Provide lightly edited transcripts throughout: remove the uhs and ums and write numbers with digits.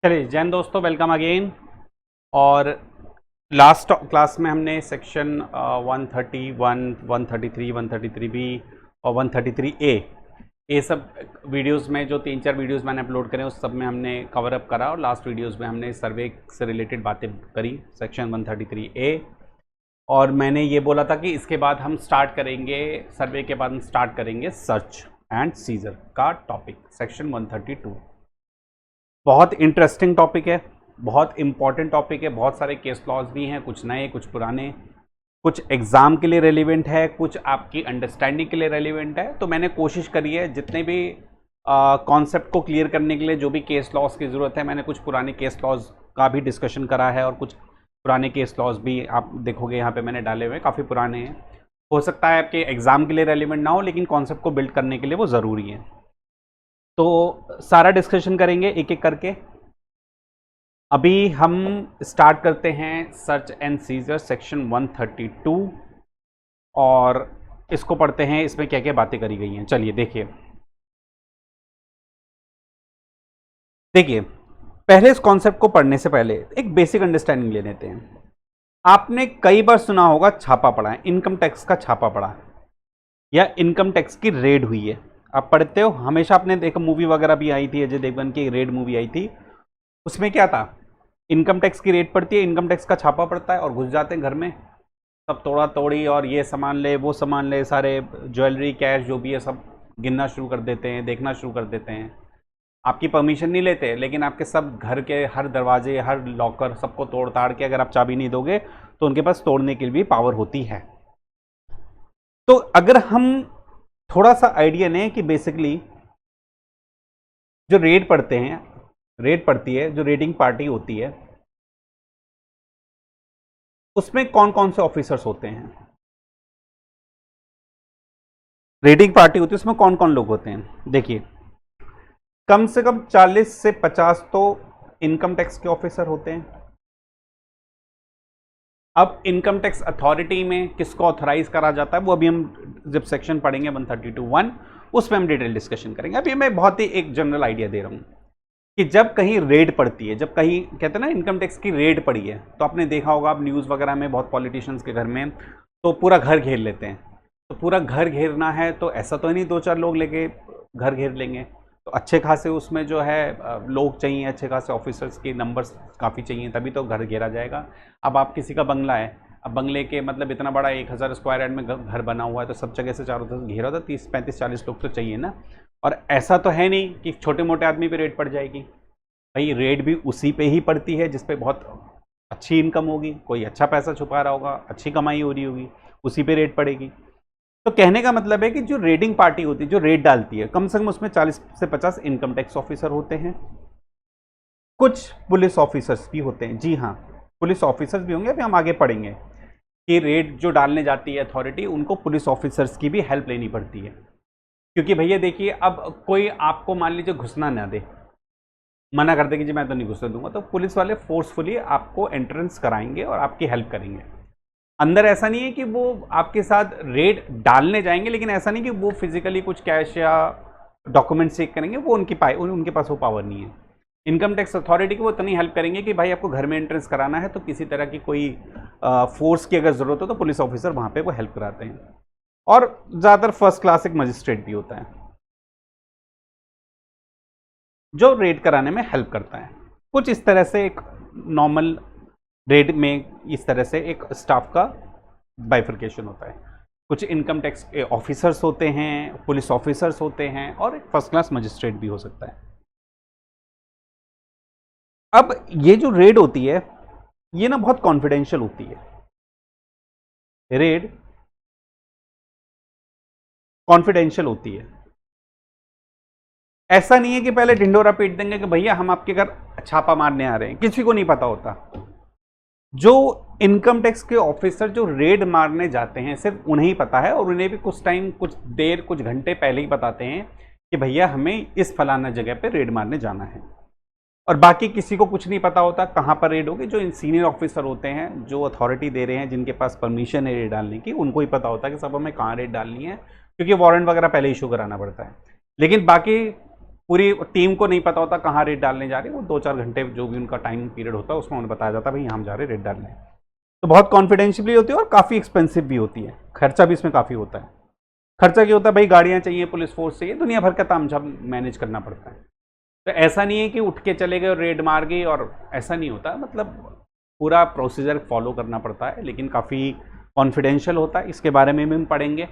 चलिए जैन दोस्तों, welcome again. और लास्ट क्लास में हमने सेक्शन 131, 133, 133B और 133A ये सब वीडियोस में जो 3-4 वीडियोस मैंने अपलोड करे उस सब में हमने कवर अप करा। और लास्ट वीडियोस में हमने सर्वे से रिलेटेड बातें करी, सेक्शन 133A। और मैंने ये बोला था कि इसके बाद हम स्टार्ट करेंगे, सर्वे के बाद हम स्टार्ट करेंगे सर्च एंड सीजर का टॉपिक, सेक्शन 132। बहुत इंटरेस्टिंग टॉपिक है, बहुत इंपॉर्टेंट टॉपिक है। बहुत सारे केस लॉज भी हैं, कुछ नए कुछ पुराने, कुछ एग्ज़ाम के लिए रेलिवेंट है, कुछ आपकी अंडरस्टैंडिंग के लिए रेलिवेंट है। तो मैंने कोशिश करी है जितने भी कॉन्सेप्ट को क्लियर करने के लिए जो भी केस लॉज की ज़रूरत है, मैंने कुछ पुराने केस लॉज का भी डिस्कशन करा है। और कुछ पुराने केस लॉज भी आप देखोगे यहाँ पे मैंने डाले हुए, काफ़ी पुराने हैं। हो सकता है आपके एग्ज़ाम के लिए रेलिवेंट ना हो, लेकिन कॉन्सेप्ट को बिल्ड करने के लिए वो ज़रूरी है। तो सारा डिस्कशन करेंगे एक एक करके। अभी हम स्टार्ट करते हैं सर्च एंड सीजर सेक्शन 132 और इसको पढ़ते हैं, इसमें क्या क्या बातें करी गई हैं। चलिए देखिए पहले इस कॉन्सेप्ट को पढ़ने से पहले एक बेसिक अंडरस्टैंडिंग ले लेते हैं। आपने कई बार सुना होगा छापा पड़ा है, इनकम टैक्स का छापा पड़ा है या इनकम टैक्स की रेड हुई है। आप पढ़ते हो हमेशा, आपने देखा मूवी वगैरह भी आई थी, अजय देवगन की रेड मूवी आई थी, उसमें क्या था, इनकम टैक्स की रेड पड़ती है, इनकम टैक्स का छापा पड़ता है और घुस जाते हैं घर में, सब तोड़ा तोड़ी और ये सामान ले वो सामान ले, सारे ज्वेलरी कैश जो भी है सब गिनना शुरू कर देते हैं, देखना शुरू कर देते हैं। आपकी परमिशन नहीं लेते, लेकिन आपके सब घर के हर दरवाजे, हर लॉकर सबको तोड़ ताड़ के, अगर आप चाबी नहीं दोगे तो उनके पास तोड़ने की भी पावर होती है। तो अगर हम थोड़ा सा आइडिया लें कि बेसिकली जो रेड पड़ते हैं, रेड पड़ती है, जो रेडिंग पार्टी होती है, उसमें कौन कौन से ऑफिसर्स होते हैं। रेडिंग पार्टी होती है उसमें कौन कौन लोग होते हैं। देखिए कम से कम 40 से 50 तो इनकम टैक्स के ऑफिसर होते हैं। अब इनकम टैक्स अथॉरिटी में किसको ऑथराइज करा जाता है वो अभी हम जब सेक्शन पढ़ेंगे 132(1) उसमें हम डिटेल डिस्कशन करेंगे। अभी मैं बहुत ही एक जनरल आइडिया दे रहा हूं कि जब कहीं रेड पड़ती है, जब कहीं कहते हैं ना इनकम टैक्स की रेड पड़ी है, तो आपने देखा होगा आप न्यूज़ वगैरह में, बहुत पॉलिटिशियंस के घर में तो पूरा घर घेर लेते हैं। तो पूरा घर घेरना है तो ऐसा तो नहीं 2-4 लोग लेके घर घेर लेंगे, तो अच्छे खासे उसमें जो है लोग चाहिए, अच्छे खासे ऑफिसर्स के नंबर्स काफ़ी चाहिए, तभी तो घर घेरा जाएगा। अब आप किसी का बंगला है, अब बंगले के मतलब इतना बड़ा 1000 स्क्वायर यार्ड में घर बना हुआ है, तो सब जगह से चारों तरफ घेरा होता, 30-35-40 लोग तो चाहिए ना। और ऐसा तो है नहीं कि छोटे मोटे आदमी पे रेड पड़ जाएगी, भाई रेड भी उसी पे ही पड़ती है जिस पे बहुत अच्छी इनकम होगी, कोई अच्छा पैसा छुपा रहा होगा, अच्छी कमाई हो रही होगी, उसी पे रेड पड़ेगी। तो कहने का मतलब है कि जो रेडिंग पार्टी होती है, जो रेड डालती है, कम से कम उसमें 40 से 50 इनकम टैक्स ऑफिसर होते हैं, कुछ पुलिस ऑफिसर्स भी होते हैं। जी हाँ, पुलिस ऑफिसर्स भी होंगे, अभी हम आगे पढ़ेंगे कि रेड जो डालने जाती है अथॉरिटी, उनको पुलिस ऑफिसर्स की भी हेल्प लेनी पड़ती है। क्योंकि भैया देखिए, अब कोई आपको मान लीजिए घुसना ना दे, मना कर दे कि जी मैं तो नहीं घुसने दूंगा, तो पुलिस वाले फोर्सफुली आपको एंट्रेंस कराएंगे और आपकी हेल्प करेंगे अंदर। ऐसा नहीं है कि वो आपके साथ रेड डालने जाएंगे, लेकिन ऐसा नहीं कि वो फिजिकली कुछ कैश या डॉक्यूमेंट चेक करेंगे, वो उनके पास वो पावर नहीं है। इनकम टैक्स अथॉरिटी को वो इतनी हेल्प करेंगे कि भाई आपको घर में एंट्रेंस कराना है, तो किसी तरह की कोई फोर्स की अगर ज़रूरत हो तो पुलिस ऑफिसर वहाँ पे वो हेल्प कराते हैं। और ज़्यादातर फर्स्ट क्लास एक मजिस्ट्रेट भी होता है जो रेड कराने में हेल्प करता है। कुछ इस तरह से एक नॉर्मल रेड में इस तरह से एक स्टाफ का बाइफर्केशन होता है। कुछ इनकम टैक्स ऑफिसर्स होते हैं, पुलिस ऑफिसर्स होते हैं, और एक फर्स्ट क्लास मजिस्ट्रेट भी हो सकता है। अब ये जो रेड होती है ये ना बहुत कॉन्फिडेंशियल होती है। रेड कॉन्फिडेंशियल होती है। ऐसा नहीं है कि पहले ढिंडोरा पीट देंगे कि भैया हम आपके घर छापा मारने आ रहे हैं, किसी को नहीं पता होता। जो इनकम टैक्स के ऑफिसर जो रेड मारने जाते हैं सिर्फ उन्हें ही पता है, और उन्हें भी कुछ टाइम, कुछ देर, कुछ घंटे पहले ही बताते हैं कि भैया हमें इस फलाना जगह पे रेड मारने जाना है। और बाकी किसी को कुछ नहीं पता होता कहाँ पर रेड होगी। जो इन सीनियर ऑफिसर होते हैं, जो अथॉरिटी दे रहे हैं, जिनके पास परमिशन है रेड डालने की, उनको ही पता होता है कि सब हमें कहाँ रेड डालनी है, क्योंकि वारंट वगैरह पहले इशू कराना पड़ता है। लेकिन बाकी पूरी टीम को नहीं पता होता कहाँ रेड डालने जा रहे हैं, वो 2-4 घंटे जो भी उनका टाइम पीरियड होता है उसमें उन्हें बताया जाता है भाई यहाँ हम जा रहे हैं रेड डालने। तो बहुत कॉन्फिडेंशियली होती है और काफ़ी एक्सपेंसिव भी होती है, खर्चा भी इसमें काफ़ी होता है। खर्चा क्या होता है भाई, गाड़ियाँ चाहिए, पुलिस फोर्स चाहिए, दुनिया भर का तामझाम मैनेज करना पड़ता है। तो ऐसा नहीं है कि उठ के चले गए और रेड मार गई, और ऐसा नहीं होता, मतलब पूरा प्रोसीजर फॉलो करना पड़ता है, लेकिन काफ़ी कॉन्फिडेंशियल होता है। इसके बारे में भी हम पढ़ेंगे,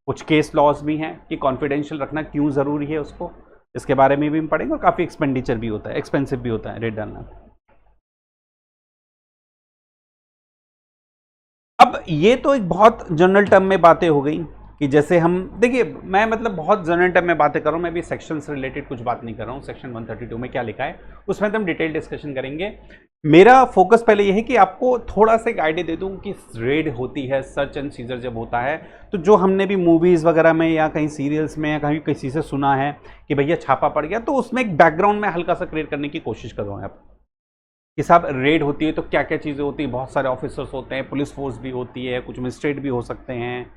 कुछ केस लॉज भी हैं कि कॉन्फिडेंशियल रखना क्यों ज़रूरी है उसको, इसके बारे में भी हम पढ़ेंगे। और काफ़ी एक्सपेंडिचर भी होता है, एक्सपेंसिव भी होता है रेड डालना। अब ये तो एक बहुत जनरल टर्म में बातें हो गई कि जैसे हम देखिए, मैं मतलब बहुत जनरल टर्म में बातें कर रहा हूँ, मैं भी सेक्शन से रिलेटेड कुछ बात नहीं कर रहा हूँ। सेक्शन 132 में क्या लिखा है उसमें तो हम डिटेल डिस्कशन करेंगे। मेरा फोकस पहले ये है कि आपको थोड़ा सा एक आइडिया दे दूँ कि रेड होती है, सर्च एंड सीजर जब होता है, तो जो हमने भी मूवीज़ वगैरह में या कहीं सीरियल्स में या कहीं किसी से सुना है कि भैया छापा पड़ गया, तो उसमें एक बैकग्राउंड में हल्का सा क्रिएट करने की कोशिश कर रहा हूँ आप कि साहब रेड होती है तो क्या क्या चीज़ें होती है, बहुत सारे ऑफिसर्स होते हैं, पुलिस फोर्स भी होती है, कुछ मजिस्ट्रेट भी हो सकते हैं,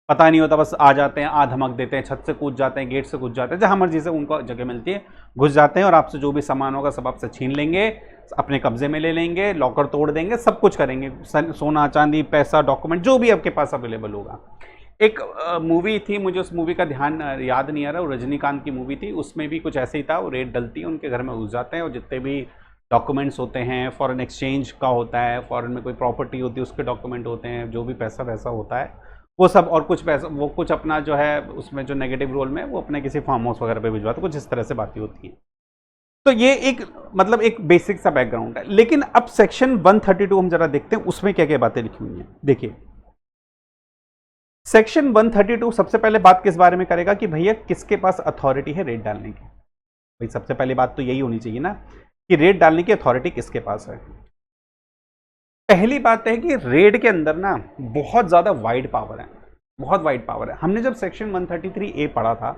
पता नहीं होता, बस आ जाते हैं, आ धमक देते हैं, छत से कूद जाते हैं, गेट से कूद जाते हैं, जहाँ मर्जी से उनको जगह मिलती है घुस जाते हैं और आपसे जो भी सामान होगा सब आपसे छीन लेंगे, अपने कब्जे में ले लेंगे, लॉकर तोड़ देंगे, सब कुछ करेंगे, सोना चांदी पैसा डॉक्यूमेंट जो भी आपके पास अवेलेबल होगा। एक मूवी थी, मुझे उस मूवी का ध्यान याद नहीं आ रहा, वो रजनीकांत की मूवी थी, उसमें भी कुछ ऐसे ही था, वो रेड डलती है, उनके घर में घुस जाते हैं और जितने भी डॉक्यूमेंट्स होते हैं, फॉरेन एक्सचेंज का होता है, फॉरेन में कोई प्रॉपर्टी होती है उसके डॉक्यूमेंट होते हैं, जो भी पैसा वैसा होता है वो सब, और कुछ पैसा वो कुछ अपना जो है उसमें जो नेगेटिव रोल में वो अपने किसी फार्म हाउस वगैरह पे भिजवाते, कुछ इस तरह से बातें होती हैं। तो ये एक मतलब एक बेसिक सा बैकग्राउंड है। लेकिन अब सेक्शन 132 हम जरा देखते हैं उसमें क्या क्या बातें लिखी हुई हैं। देखिए सेक्शन 132 सबसे पहले बात किस बारे में करेगा कि भैया किसके पास अथॉरिटी है रेड डालने की। भाई सबसे पहले बात तो यही होनी चाहिए ना कि रेड डालने की अथॉरिटी किसके पास है। पहली बात है कि रेड के अंदर ना बहुत ज्यादा वाइड पावर है, बहुत वाइड पावर है। हमने जब सेक्शन 133A पढ़ा था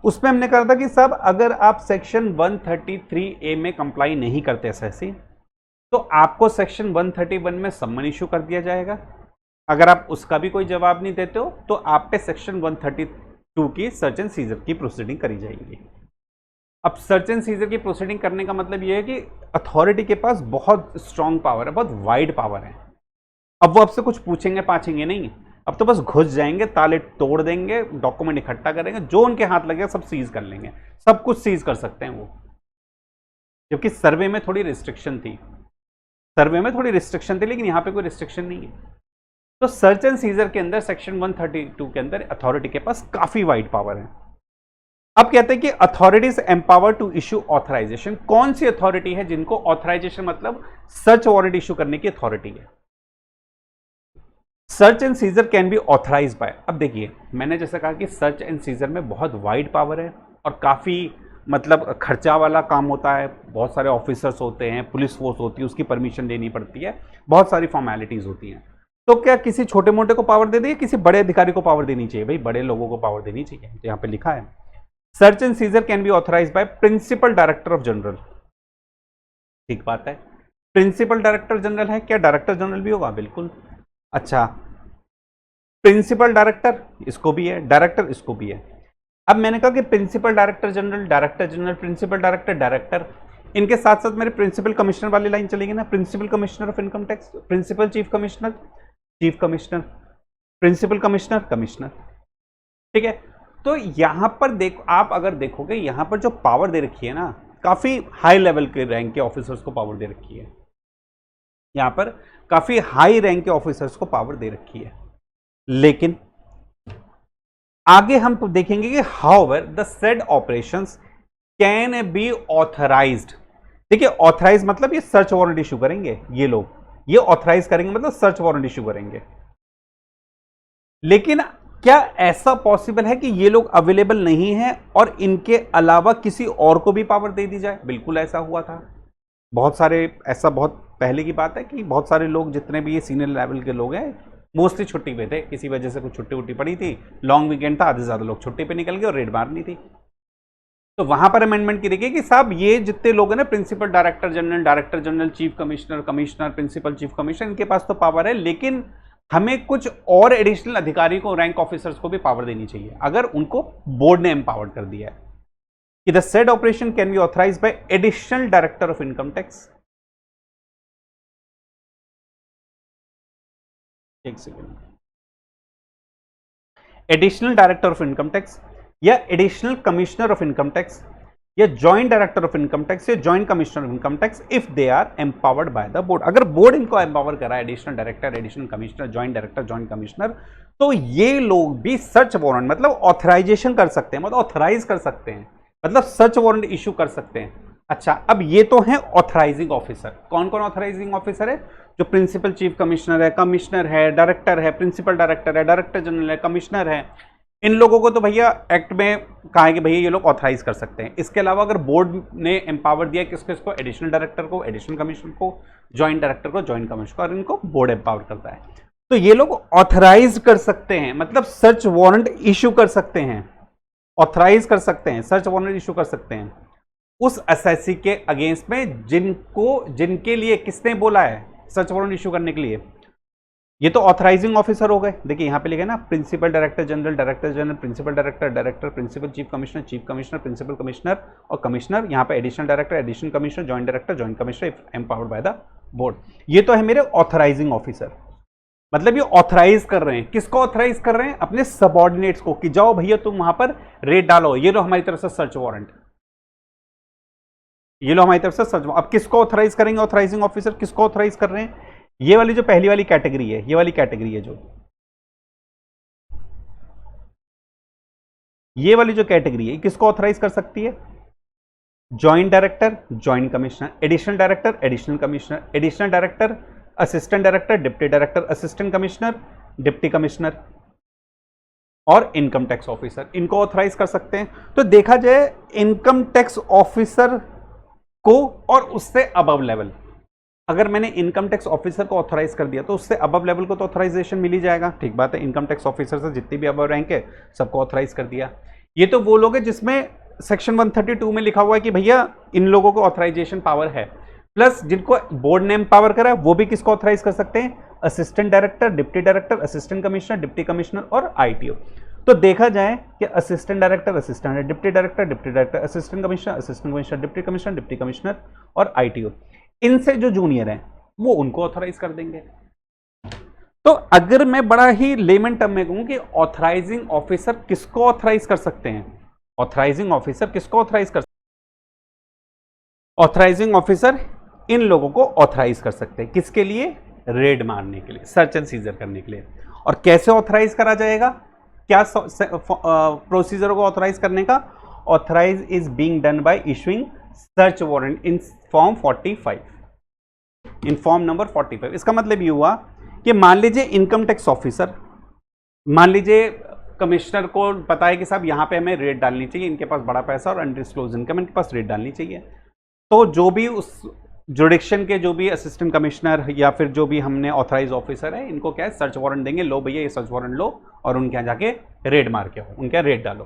उसमें हमने कहा था कि सब अगर आप सेक्शन 133A में कंप्लाई नहीं करते एसएससी तो आपको सेक्शन 131 में सम्मन इशू कर दिया जाएगा। अगर आप उसका भी कोई जवाब नहीं देते हो तो आप पे सेक्शन 132 की सर्च एंड सीजर की प्रोसीडिंग करी जाएगी। अब सर्च एंड सीजर की प्रोसीडिंग करने का मतलब यह है कि अथॉरिटी के पास बहुत स्ट्रांग पावर है, बहुत वाइड पावर है। अब वो आपसे कुछ पूछेंगे पाछेंगे नहीं, अब तो बस घुस जाएंगे, ताले तोड़ देंगे, डॉक्यूमेंट इकट्ठा करेंगे, जो उनके हाथ लगेगा सब सीज कर लेंगे, सब कुछ सीज कर सकते हैं वो। जबकि सर्वे में थोड़ी रिस्ट्रिक्शन थी, सर्वे में थोड़ी रिस्ट्रिक्शन थी, लेकिन यहां पे कोई रिस्ट्रिक्शन नहीं है। तो सर्च एंड सीजर के अंदर सेक्शन 132 के अंदर अथॉरिटी के पास काफी वाइड पावर है। अब कहते हैं कि authorities empower to issue authorisation. कौन सी अथॉरिटी है जिनको ऑथराइजेशन मतलब सर्च वारंट इशू करने की अथॉरिटी है। Search and seizure can be authorise by. अब देखिए मैंने जैसा कहा कि सर्च एंड सीजर में बहुत वाइड पावर है और काफी मतलब खर्चा वाला काम होता है, बहुत सारे ऑफिसर्स होते हैं, पुलिस फोर्स होती है, उसकी परमिशन लेनी पड़ती है, बहुत सारी फॉर्मेलिटीज होती हैं। तो क्या किसी छोटे मोटे को पावर दे दी, किसी बड़े अधिकारी को पावर देनी चाहिए? भाई बड़े लोगों को पावर देनी चाहिए। तो यहां पे लिखा है search and seizure can be authorise by principal director of general. ठीक बात है, प्रिंसिपल डायरेक्टर जनरल है, क्या डायरेक्टर जनरल भी होगा? बिल्कुल। अच्छा, प्रिंसिपल डायरेक्टर इसको भी है, डायरेक्टर इसको भी है। अब मैंने कहा कि principal director general, director general, principal director, director, इनके साथ साथ मेरे प्रिंसिपल कमिश्नर वाली लाइन चलेगी ना, principal commissioner of income tax, principal chief commissioner, chief commissioner, principal commissioner, commissioner. ठीक है, तो यहां पर देखो, आप अगर देखोगे यहां पर जो पावर दे रखी है ना, काफी हाई लेवल के रैंक के ऑफिसर्स को पावर दे रखी है। यहां पर काफी हाई रैंक के ऑफिसर्स को पावर दे रखी है। लेकिन आगे हम देखेंगे कि however the said operations can be authorised. देखिए ऑथराइज मतलब ये सर्च वारंट इशू करेंगे, ये लोग ये ऑथराइज करेंगे मतलब सर्च वारंट इशू करेंगे। लेकिन क्या ऐसा पॉसिबल है कि ये लोग अवेलेबल नहीं है और इनके अलावा किसी और को भी पावर दे दी जाए? बिल्कुल ऐसा हुआ था। बहुत सारे, ऐसा बहुत पहले की बात है कि बहुत सारे लोग जितने भी ये सीनियर लेवल के लोग हैं मोस्टली छुट्टी पे थे, किसी वजह से कुछ छुट्टी उट्टी पड़ी थी, लॉन्ग वीकेंड था, आधे से ज्यादा लोग छुट्टी पे निकल गए और रेड मारनी थी। तो वहां पर अमेंडमेंट की देखिए कि साहब ये जितने लोग हैं ना, principal director general, director general, chief commissioner, commissioner, principal chief commissioner, इनके पास तो पावर है, लेकिन हमें कुछ और एडिशनल अधिकारी को, रैंक ऑफिसर्स को भी पावर देनी चाहिए, अगर उनको बोर्ड ने एम्पावर्ड कर दिया है। कि the said operation can be authorise by additional director of income tax. एक second, additional director of income tax या additional commissioner of income tax या joint director of income tax या joint commissioner of income tax if they are empowered by the board. अगर board इनको empower करा है, additional director, additional commissioner, joint director, joint commissioner, तो ये लोग भी सर्च वारंट मतलब ऑथराइजेशन कर सकते हैं, मतलब ऑथराइज कर सकते हैं, मतलब सर्च वारंट इशू कर सकते हैं। अच्छा, अब ये तो है ऑथराइजिंग ऑफिसर। कौन कौन ऑथराइजिंग ऑफिसर है? जो प्रिंसिपल चीफ कमिश्नर है, डायरेक्टर है, प्रिंसिपल डायरेक्टर है, डायरेक्टर जनरल है, कमिश्नर है। इन लोगों को तो भैया एक्ट में कहा है कि भैया ये लोग ऑथराइज कर सकते हैं। इसके अलावा अगर बोर्ड ने एम्पावर दिया किसको, इसको एडिशनल डायरेक्टर को, एडिशनल कमिश्नर को, जॉइंट डायरेक्टर को, जॉइंट कमिश्नर को, और इनको बोर्ड एम्पावर करता है, तो ये लोग ऑथराइज कर सकते हैं, मतलब सर्च वारंट इशू कर सकते हैं, ऑथराइज कर सकते हैं, सर्च वारंट इशू कर सकते हैं उस असेसी के अगेंस्ट में जिनके लिए किसने बोला है सर्च वारंट इशू करने के लिए। ये तो ऑथराइजिंग ऑफिसर हो गए। देखिए यहां पे लिखे ना, principal director general, director general, principal director, director, principal chief commissioner, principal commissioner और कमिश्नर। यहां पे additional director, additional commissioner, joint director, joint commissioner if empowered by the board. ये तो है मेरे ऑथराइजिंग ऑफिसर, मतलब ये ऑथराइज कर रहे हैं। किसको ऑथराइज कर रहे हैं? अपने सबऑर्डिनेट्स को, कि जाओ भैया तुम वहां पर रेड डालो, ये लो हमारी तरफ से सर्च वारंट, ये लो हमारी तरफ से सर्च। अब किसको ऑथराइज करेंगे? ऑथराइजिंग ऑफिसर किसको ऑथराइज कर रहे हैं? ये वाली जो पहली वाली कैटेगरी है, ये वाली कैटेगरी है, जो ये वाली जो कैटेगरी है किसको ऑथराइज कर सकती है? Joint director, joint commissioner, additional director, additional commissioner, additional director, assistant director, deputy director, assistant commissioner, deputy commissioner और इनकम टैक्स ऑफिसर, इनको ऑथराइज कर सकते हैं। तो देखा जाए इनकम टैक्स ऑफिसर को और उससे अबव लेवल, अगर मैंने इनकम टैक्स ऑफिसर को ऑथराइज कर दिया तो उससे अबव लेवल को तो ऑथराइजेशन मिल ही जाएगा। ठीक बात है, इनकम टैक्स ऑफिसर से जितनी भी अबव रैंक है सबको ऑथराइज कर दिया। ये तो वो लोग हैं जिसमें सेक्शन 132 में लिखा हुआ है कि भैया इन लोगों को ऑथराइजेशन पावर है, प्लस जिनको बोर्ड ने एम्पावर करा वो भी किसको ऑथराइज कर सकते हैं? Assistant director, deputy director, assistant commissioner, deputy commissioner और आईटीओ। तो देखा जाए कि assistant director, assistant deputy director, assistant commissioner, deputy commissioner, deputy commissioner और आईटीओ, इनसे जो जूनियर हैं वो उनको ऑथराइज कर देंगे। तो अगर मैं बड़ा ही लेमन टर्म में कहूं कि ऑथराइजिंग ऑफिसर किसको ऑथराइज कर सकते हैं, ऑथराइजिंग ऑफिसर किसको ऑथराइज कर सकते हैं? ऑथराइजिंग ऑफिसर इन लोगों को ऑथराइज कर सकते हैं, किसके लिए? रेड मारने के लिए, सर्च एंड सीजर करने के लिए। और कैसे ऑथराइज करा जाएगा? क्या प्रोसीजर को ऑथराइज करने का? Authorise is being done by issuing search warrant in form 45, in form number 45। इसका मतलब ये हुआ कि मान लीजिए इनकम टैक्स ऑफिसर, मान लीजिए कमिश्नर को पता है कि साहब यहाँ पे हमें रेट डालनी चाहिए, इनके पास बड़ा पैसा और अनडिस्क्लोज इनकम, इनके पास रेट डालनी चाहिए। तो जो भी उस जुडिक्शन के जो भी असिस्टेंट कमिश्नर या फिर जो भी हमने ऑथराइज ऑफिसर है, इनको क्या है, सर्च वारंट देंगे, लो भैया ये सर्च वारंट लो और उनके यहाँ जाके रेड मार के हो, उनके यहाँ रेड डालो।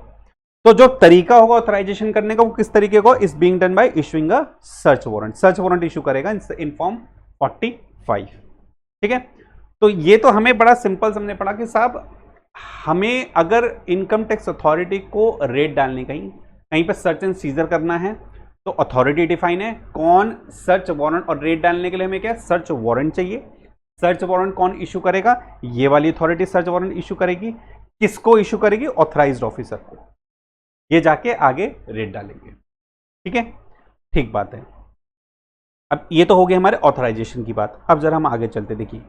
तो जो तरीका होगा ऑथराइजेशन करने का वो किस तरीके का? Is being done by issuing a search warrant, search warrant issue करेगा इन फॉर्म 45। ठीक है, तो ये तो हमें बड़ा सिंपल समझने पड़ा कि साहब हमें अगर इनकम टैक्स अथॉरिटी को रेट डालनी, कहीं पर सर्च एंड सीजर करना है, तो अथॉरिटी डिफाइन है, कौन सर्च वारंट, और रेट डालने के लिए हमें क्या है, सर्च वारंट चाहिए। सर्च वारंट कौन इशू करेगा? ये वाली अथॉरिटी सर्च वारंट इशू करेगी। किसको इशू करेगी? ऑथराइज्ड ऑफिसर को। ये जाके आगे रेट डालेंगे। ठीक है, ठीक बात है। अब ये तो हो गया हमारे ऑथराइजेशन की बात। अब जरा हम आगे चलते, देखिए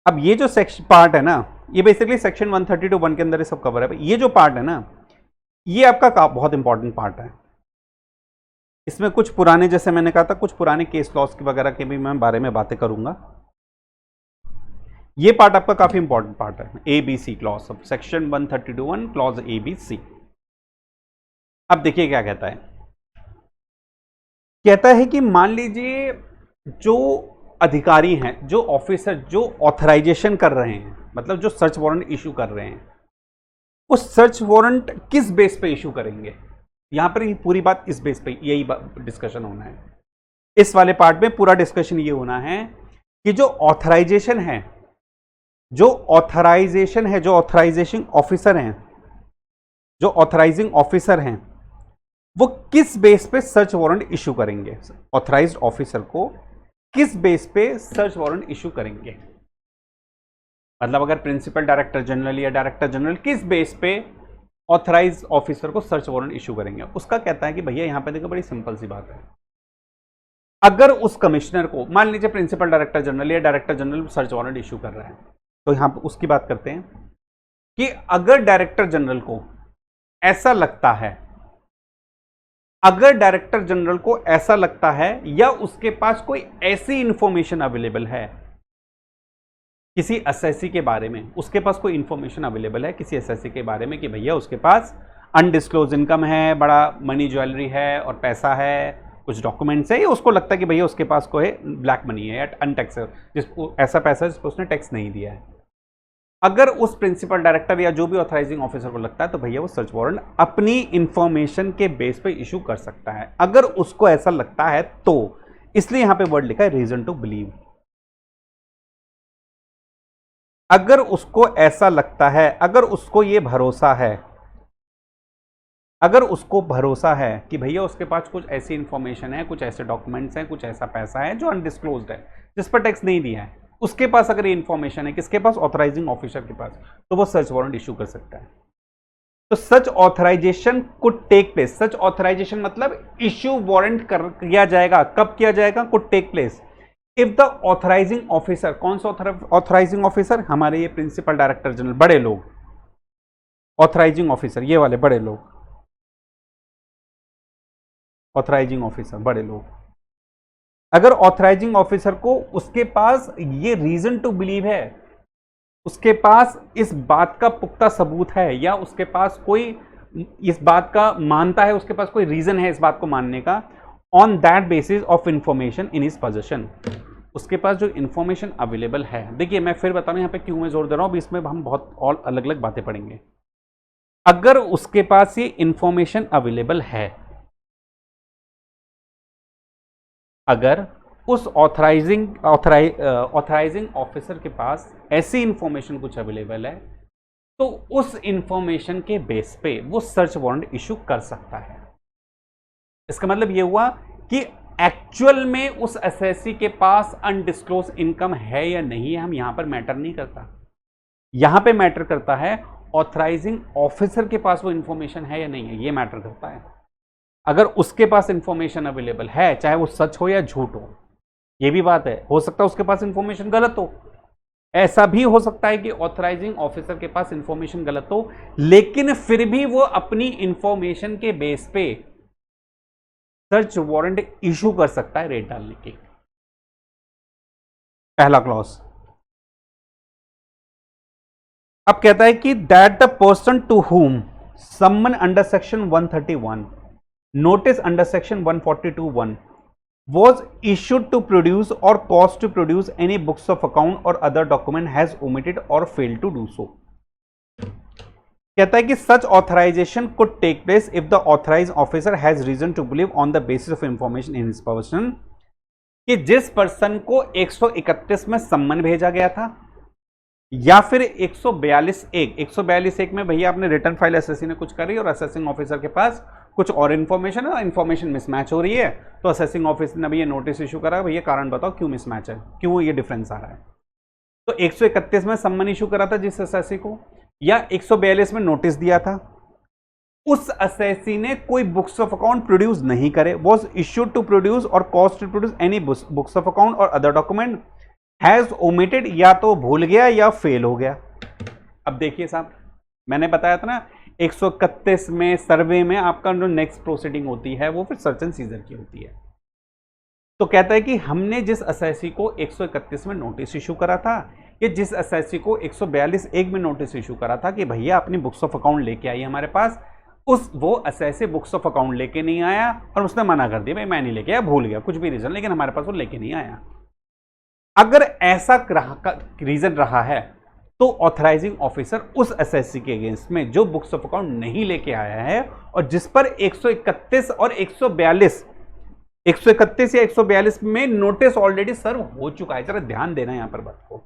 अब ये जो सेक्शन पार्ट है ना, ये बेसिकली सेक्शन 132(1) के अंदर ये सब कवर है। ये जो पार्ट है ना, ये आपका बहुत इंपॉर्टेंट पार्ट है। इसमें कुछ पुराने, जैसे मैंने कहा था, कुछ पुराने केस लॉस के वगैरह के भी मैं बारे में बातें करूंगा। ये पार्ट आपका काफी इंपॉर्टेंट पार्ट है, ABC clause of section 132(1) clause ABC। अब देखिए क्या कहता है, कहता है कि मान लीजिए जो अधिकारी हैं, जो ऑफिसर जो ऑथराइजेशन कर रहे हैं, मतलब जो सर्च वारंट इशू कर रहे हैं, उस सर्च वारंट किस बेस पे इशू करेंगे? यहां पर पूरी बात इस बेस पे, यही डिस्कशन होना है। इस वाले पार्ट में पूरा डिस्कशन ये होना है कि जो ऑथराइजेशन है, जो ऑथराइजेशन ऑफिसर हैं, जो ऑथराइजिंग ऑफिसर हैं, वो किस बेस पे सर्च वारंट इशू करेंगे, ऑथराइज्ड ऑफिसर को किस बेस पे सर्च वारंट इशू करेंगे। मतलब अगर प्रिंसिपल डायरेक्टर जनरल या डायरेक्टर जनरल किस बेस पे ऑथराइज ऑफिसर को सर्च वारंट इशू करेंगे, उसका कहता है कि भैया यहां पे देखो बड़ी सिंपल सी बात है, अगर उस कमिश्नर को मान लीजिए प्रिंसिपल डायरेक्टर जनरल या director general search warrant issue कर रहा है, तो यहां पर उसकी बात करते हैं कि अगर डायरेक्टर जनरल को ऐसा लगता है, अगर डायरेक्टर जनरल को ऐसा लगता है या उसके पास कोई ऐसी इंफॉर्मेशन अवेलेबल है किसी एसएससी के बारे में, उसके पास कोई इंफॉर्मेशन अवेलेबल है किसी एसएससी के बारे में कि भैया उसके पास अनडिस्क्लोज इनकम है, बड़ा मनी ज्वेलरी है और पैसा है, कुछ डॉक्यूमेंट्स है, या उसको लगता है कि भैया उसके पास कोई ब्लैक मनी है या अनटैक्स जिसको ऐसा पैसा जिस पर उसने टैक्स नहीं दिया है, अगर उस प्रिंसिपल डायरेक्टर या जो भी ऑथराइजिंग ऑफिसर को लगता है तो भैया वो सर्च वारंट अपनी इंफॉर्मेशन के बेस पे इशू कर सकता है, अगर उसको ऐसा लगता है तो। इसलिए यहां पे वर्ड लिखा है रीजन टू बिलीव। अगर उसको ऐसा लगता है, अगर उसको ये भरोसा है, अगर उसको भरोसा है कि भैया उसके पास कुछ ऐसी इंफॉर्मेशन है, कुछ ऐसे डॉक्यूमेंट्स हैं, कुछ ऐसा पैसा है जो अनडिस्क्लोज्ड है, जिस पर टैक्स नहीं दिया है, उसके पास अगर ये इंफॉर्मेशन है, किसके पास, ऑथराइजिंग ऑफिसर के पास, तो वो सर्च वारंट इशू कर सकता है। तो such authorisation could take place, such authorisation मतलब इशू वारंट किया जाएगा, कब किया जाएगा, could take place if the authorising officer, कौन सा ऑथराइजिंग ऑफिसर, हमारे ये प्रिंसिपल डायरेक्टर जनरल, बड़े लोग, ऑथराइजिंग ऑफिसर ये वाले बड़े लोग, ऑथराइजिंग ऑफिसर बड़े लोग, अगर ऑथराइजिंग ऑफिसर को उसके पास ये रीजन टू बिलीव है, उसके पास इस बात का पुख्ता सबूत है, या उसके पास कोई इस बात का मानता है, उसके पास कोई रीजन है इस बात को मानने का, on that basis of information in his position, उसके पास जो इंफॉर्मेशन अवेलेबल है। देखिए मैं फिर बता रहा हूं यहां पे क्यों मैं जोर दे रहा हूं, इसमें हम बहुत और अलग अलग बातें पढ़ेंगे। अगर उसके पास ये इंफॉर्मेशन अवेलेबल है, अगर उस ऑथराइजिंग ऑफिसर के पास ऐसी इंफॉर्मेशन कुछ अवेलेबल है, तो उस इंफॉर्मेशन के बेस पे वो सर्च वारंट इशू कर सकता है। इसका मतलब ये हुआ कि एक्चुअल में उस एसएससी के पास अनडिस्क्लोज इनकम है या नहीं है, हम यहां पर मैटर नहीं करता, यहां पे मैटर करता है ऑथराइजिंग ऑफिसर के पास वो इंफॉर्मेशन है या नहीं है, ये मैटर करता है। अगर उसके पास इंफॉर्मेशन अवेलेबल है, चाहे वो सच हो या झूठ हो, ये भी बात है, हो सकता है उसके पास इंफॉर्मेशन गलत हो, ऐसा भी हो सकता है कि ऑथराइजिंग ऑफिसर के पास इंफॉर्मेशन गलत हो, लेकिन फिर भी वो अपनी इंफॉर्मेशन के बेस पे सर्च वारंट इशू कर सकता है रेट डालने की। पहला क्लॉज। अब कहता है कि that the person to whom summon under section 131 notice under section 142(1) was issued to produce or caused to produce any books of account or other document has omitted or failed to do so। कहता है कि such authorization could take place if the authorized officer has reason to believe on the basis of information in his possession कि जिस person को 131 में सम्मन भेजा गया था, या फिर 142(1) में भैया आपने रिटर्न फाइल एसएससी ने कुछ करी और असेसिंग ऑफिसर के पास कुछ और इंफॉर्मेशन है, इंफॉर्मेशन मिसमैच हो रही है, तो असेसिंग ऑफिसर ने भैया नोटिस इशू करा, भैया कारण बताओ क्यों मिसमैच है, क्यों ये डिफरेंस आ रहा है। तो 131 में सम्मन इशू करा था जिस एसएससी को, या 142 में नोटिस दिया था, उस एसएससी ने कोई बुक्स ऑफ अकाउंट प्रोड्यूस नहीं करे, वॉज इश्यूड टू प्रोड्यूस और cost to produce any books of account और अदर डॉक्यूमेंट हैज ओमिटेड, या तो भूल गया या फेल हो गया। अब देखिए साहब, मैंने बताया था ना 131 में सर्वे में आपका जो नेक्स्ट प्रोसीडिंग होती है वो फिर सर्च एंड सीजर की होती है। तो कहता है कि हमने जिस एसएससी को 131 में नोटिस इशू करा था, या जिस एसएससी को 142(1) में नोटिस इशू करा था कि भैया अपनी बुक्स ऑफ अकाउंट लेके आइए हमारे पास, वो एसएससी बुक्स ऑफ अकाउंट लेके नहीं आया और उसने मना कर दिया, भाई मैं नहीं लेके आया, भूल गया, कुछ भी रीजन, लेकिन हमारे पास वो लेके नहीं आया। अगर ऐसा रीजन रहा है तो ऑथराइजिंग ऑफिसर उस एसएससी के अगेंस्ट में जो बुक्स ऑफ अकाउंट नहीं लेके आया है और जिस पर 131 और 142 या 142 में नोटिस ऑलरेडी सर्व हो चुका है। जरा ध्यान देना यहां पर बात को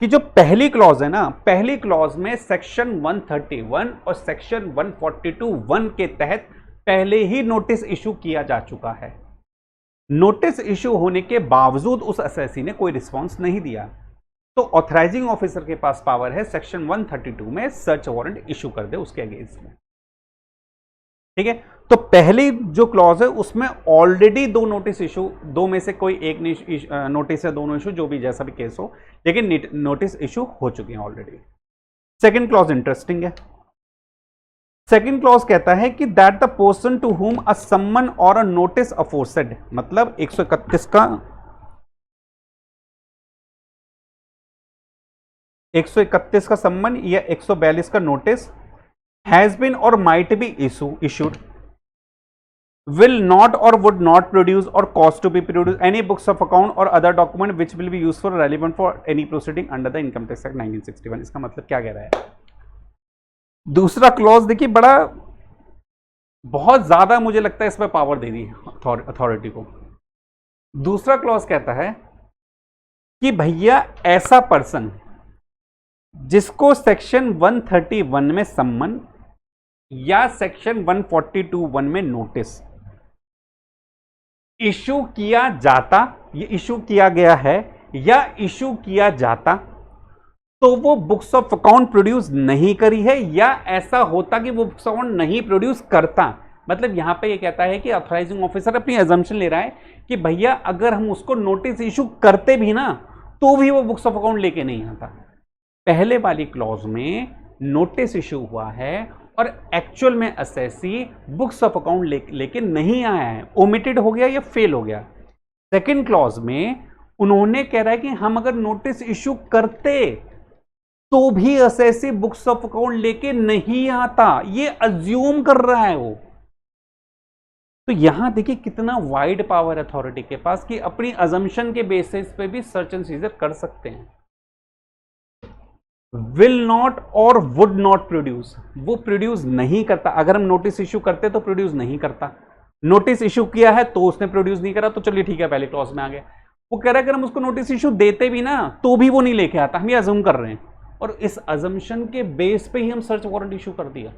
कि जो पहली क्लॉज है ना, पहली क्लॉज में सेक्शन 131 और सेक्शन 142(1) के तहत पहले ही नोटिस इशू किया जा चुका है। नोटिस इशू होने के बावजूद उस एसएससी ने कोई रिस्पॉन्स नहीं दिया, तो ऑथराइजिंग ऑफिसर के पास पावर है सेक्शन 132 में सर्च वारंट इशू कर दे उसके अगेंस्ट में। ठीक है, तो पहली जो क्लॉज है उसमें ऑलरेडी दो नोटिस इशू, दो में से कोई एक नोटिस है, दोनों इशू, जो भी जैसा भी केस हो, लेकिन नोटिस इशू हो चुके हैं ऑलरेडी। सेकंड क्लॉज इंटरेस्टिंग है। सेकंड क्लॉज कहता है कि दैट द पर्सन टू हुम अ सम्मन और अ नोटिस अफोर्सेड, मतलब 131 का 131 का सम्मन या 142 का नोटिस हैज बीन और might be issued will not or would not produce or cause to be produced any books of account or other document which will be useful or relevant for any proceeding under the Income Tax Act 1961। इसका मतलब क्या कह रहा है? दूसरा clause देखिए, बड़ा बहुत ज्यादा मुझे लगता है इस पर पावर दे दी अथॉरिटी को। दूसरा क्लॉज कहता है कि भैया ऐसा पर्सन जिसको सेक्शन 131 में सम्मन या सेक्शन 142(1) में नोटिस इशू किया जाता, ये इशू किया गया है या इशू किया जाता, तो वो बुक्स ऑफ अकाउंट प्रोड्यूस नहीं करी है, या ऐसा होता कि वो बुक्स ऑफ अकाउंट नहीं प्रोड्यूस करता। मतलब यहां पे ये कहता है कि ऑथराइजिंग ऑफिसर अपनी अजम्पशन ले रहा है कि भैया अगर हम उसको नोटिस इशू करते भी ना, तो भी वो बुक्स ऑफ अकाउंट लेके नहीं आता। पहले वाली क्लॉज में नोटिस इशू हुआ है और एक्चुअल में एसएससी बुक्स ऑफ अकाउंट लेके नहीं आया है, ओमिटेड हो गया या फेल हो गया। सेकंड क्लॉज में उन्होंने कह रहा है कि हम अगर नोटिस इशू करते तो भी एसएससी बुक्स ऑफ अकाउंट लेके नहीं आता, ये अज्यूम कर रहा है वो। तो यहां देखिए कितना वाइड पावर अथॉरिटी के पास कि अपनी अजम्पशन के बेसिस पे भी सर्च एंड सीजर कर सकते हैं। विल नॉट और वुड नॉट प्रोड्यूस, वो प्रोड्यूस नहीं करता। अगर हम नोटिस इशू करते तो प्रोड्यूस नहीं करता, नोटिस इशू किया है तो उसने प्रोड्यूस नहीं करा, तो चलिए ठीक है, पहले क्लॉज में आ गया। वो कह रहा है अगर हम उसको नोटिस इशू देते भी ना तो भी वो नहीं लेके आता, हम ये अज्यूम कर रहे हैं, और इस अजम्पशन के बेस पे ही हम सर्च वारंट इशू कर दिया।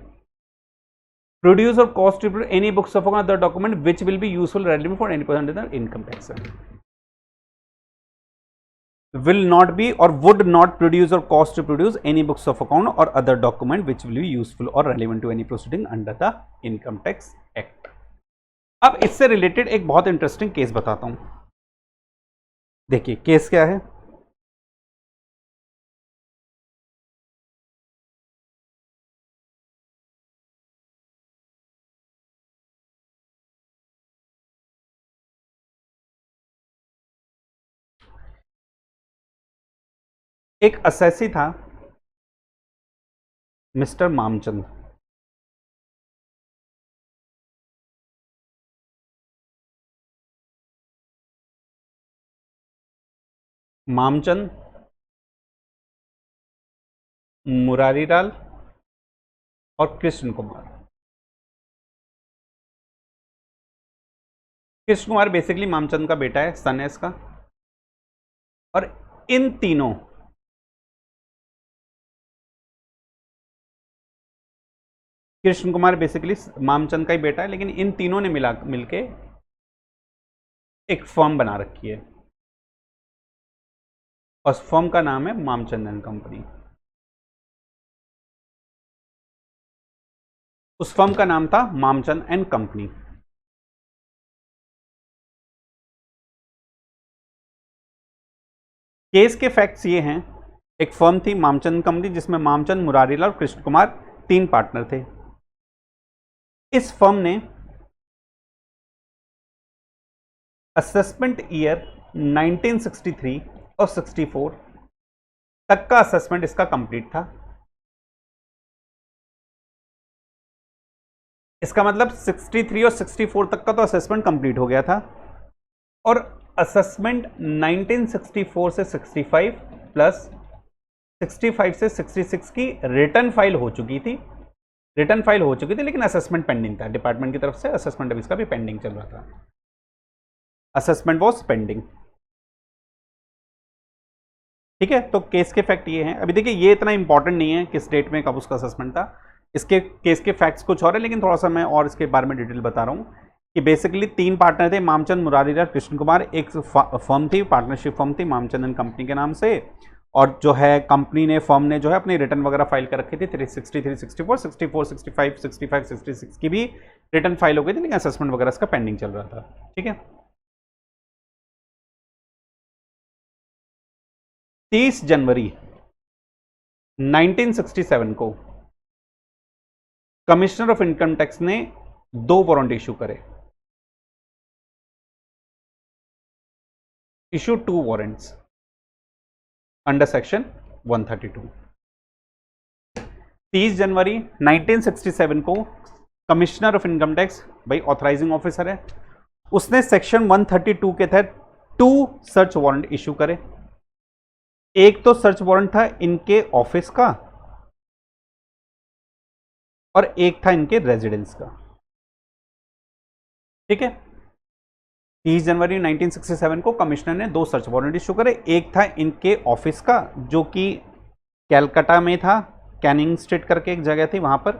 प्रोड्यूस और cost to produce any books of account document which will be useful relevant for any person under income tax. will not be or would not produce or cause to produce any books of account or other document which will be useful or relevant to any proceeding under the Income Tax Act। अब इससे related एक बहुत interesting case बताता हूं। देखिए case क्या है। एक असेसी था मिस्टर मामचंद। मामचंद, मुरारीलाल और कृष्ण कुमार। कृष्ण कुमार बेसिकली मामचंद का बेटा है, सन है इसका। और इन तीनों कृष्ण कुमार बेसिकली मामचंद का ही बेटा है, लेकिन इन तीनों ने मिलके एक फर्म बना रखी है और उस फर्म का नाम है मामचंद एंड कंपनी। उस फर्म का नाम था मामचंद एंड कंपनी। केस के फैक्ट्स ये हैं, एक फर्म थी मामचंद कंपनी जिसमें मामचंद, मुरारीलाल और कृष्ण कुमार 3 पार्टनर थे। इस फर्म ने असेसमेंट ईयर 1963 और 64 तक का असेसमेंट इसका कंप्लीट था। इसका मतलब 63 और 64 तक का तो असेसमेंट कंप्लीट हो गया था, और असेसमेंट 1964 से 65 प्लस 65 से 66 की रिटर्न फाइल हो चुकी थी। लेकिन असेसमेंट पेंडिंग था डिपार्टमेंट की तरफ से। असेसमेंट अभी इसका भी पेंडिंग चल रहा था। Assessment was pending. ठीक है, तो केस के फैक्ट ये हैं। अभी देखिए ये इतना इंपॉर्टेंट नहीं है किस डेट में कब उसका असेसमेंट था, इसके केस के फैक्ट्स कुछ और है, लेकिन थोड़ा सा मैं और इसके बारे में डिटेल बता रहा हूँ कि बेसिकली 3 पार्टनर थे, मामचंद, मुरारीलाल, कृष्ण कुमार। एक फर्म थी, पार्टनरशिप फर्म थी मामचंद एंड कंपनी के नाम से, और जो है कंपनी ने, फर्म ने जो है अपनी रिटर्न वगैरह फाइल कर रखी थी। 360, 364, 64, 65, 65, 66 की भी रिटर्न फाइल हो गई थी, लेकिन असेसमेंट वगैरह इसका पेंडिंग चल रहा था। ठीक है। 30 जनवरी 1967 को कमिश्नर ऑफ इनकम टैक्स ने 2 वारंट इशू करे। Issue 2 warrants under section 132। 30 जनवरी 1967 को कमिश्नर ऑफ इनकम टैक्स, भाई ऑथराइजिंग ऑफिसर है, उसने सेक्शन 132 के तहत 2 सर्च वारंट इशू करे। एक तो सर्च वारंट था इनके ऑफिस का और एक था इनके रेजिडेंस का। ठीक है। 30 जनवरी 1967 को कमिश्नर ने 2 सर्च वारंट इशू करे। एक था इनके ऑफिस का जो कि कैलकाटा में था, कैनिंग स्ट्रीट करके एक जगह थी वहां पर,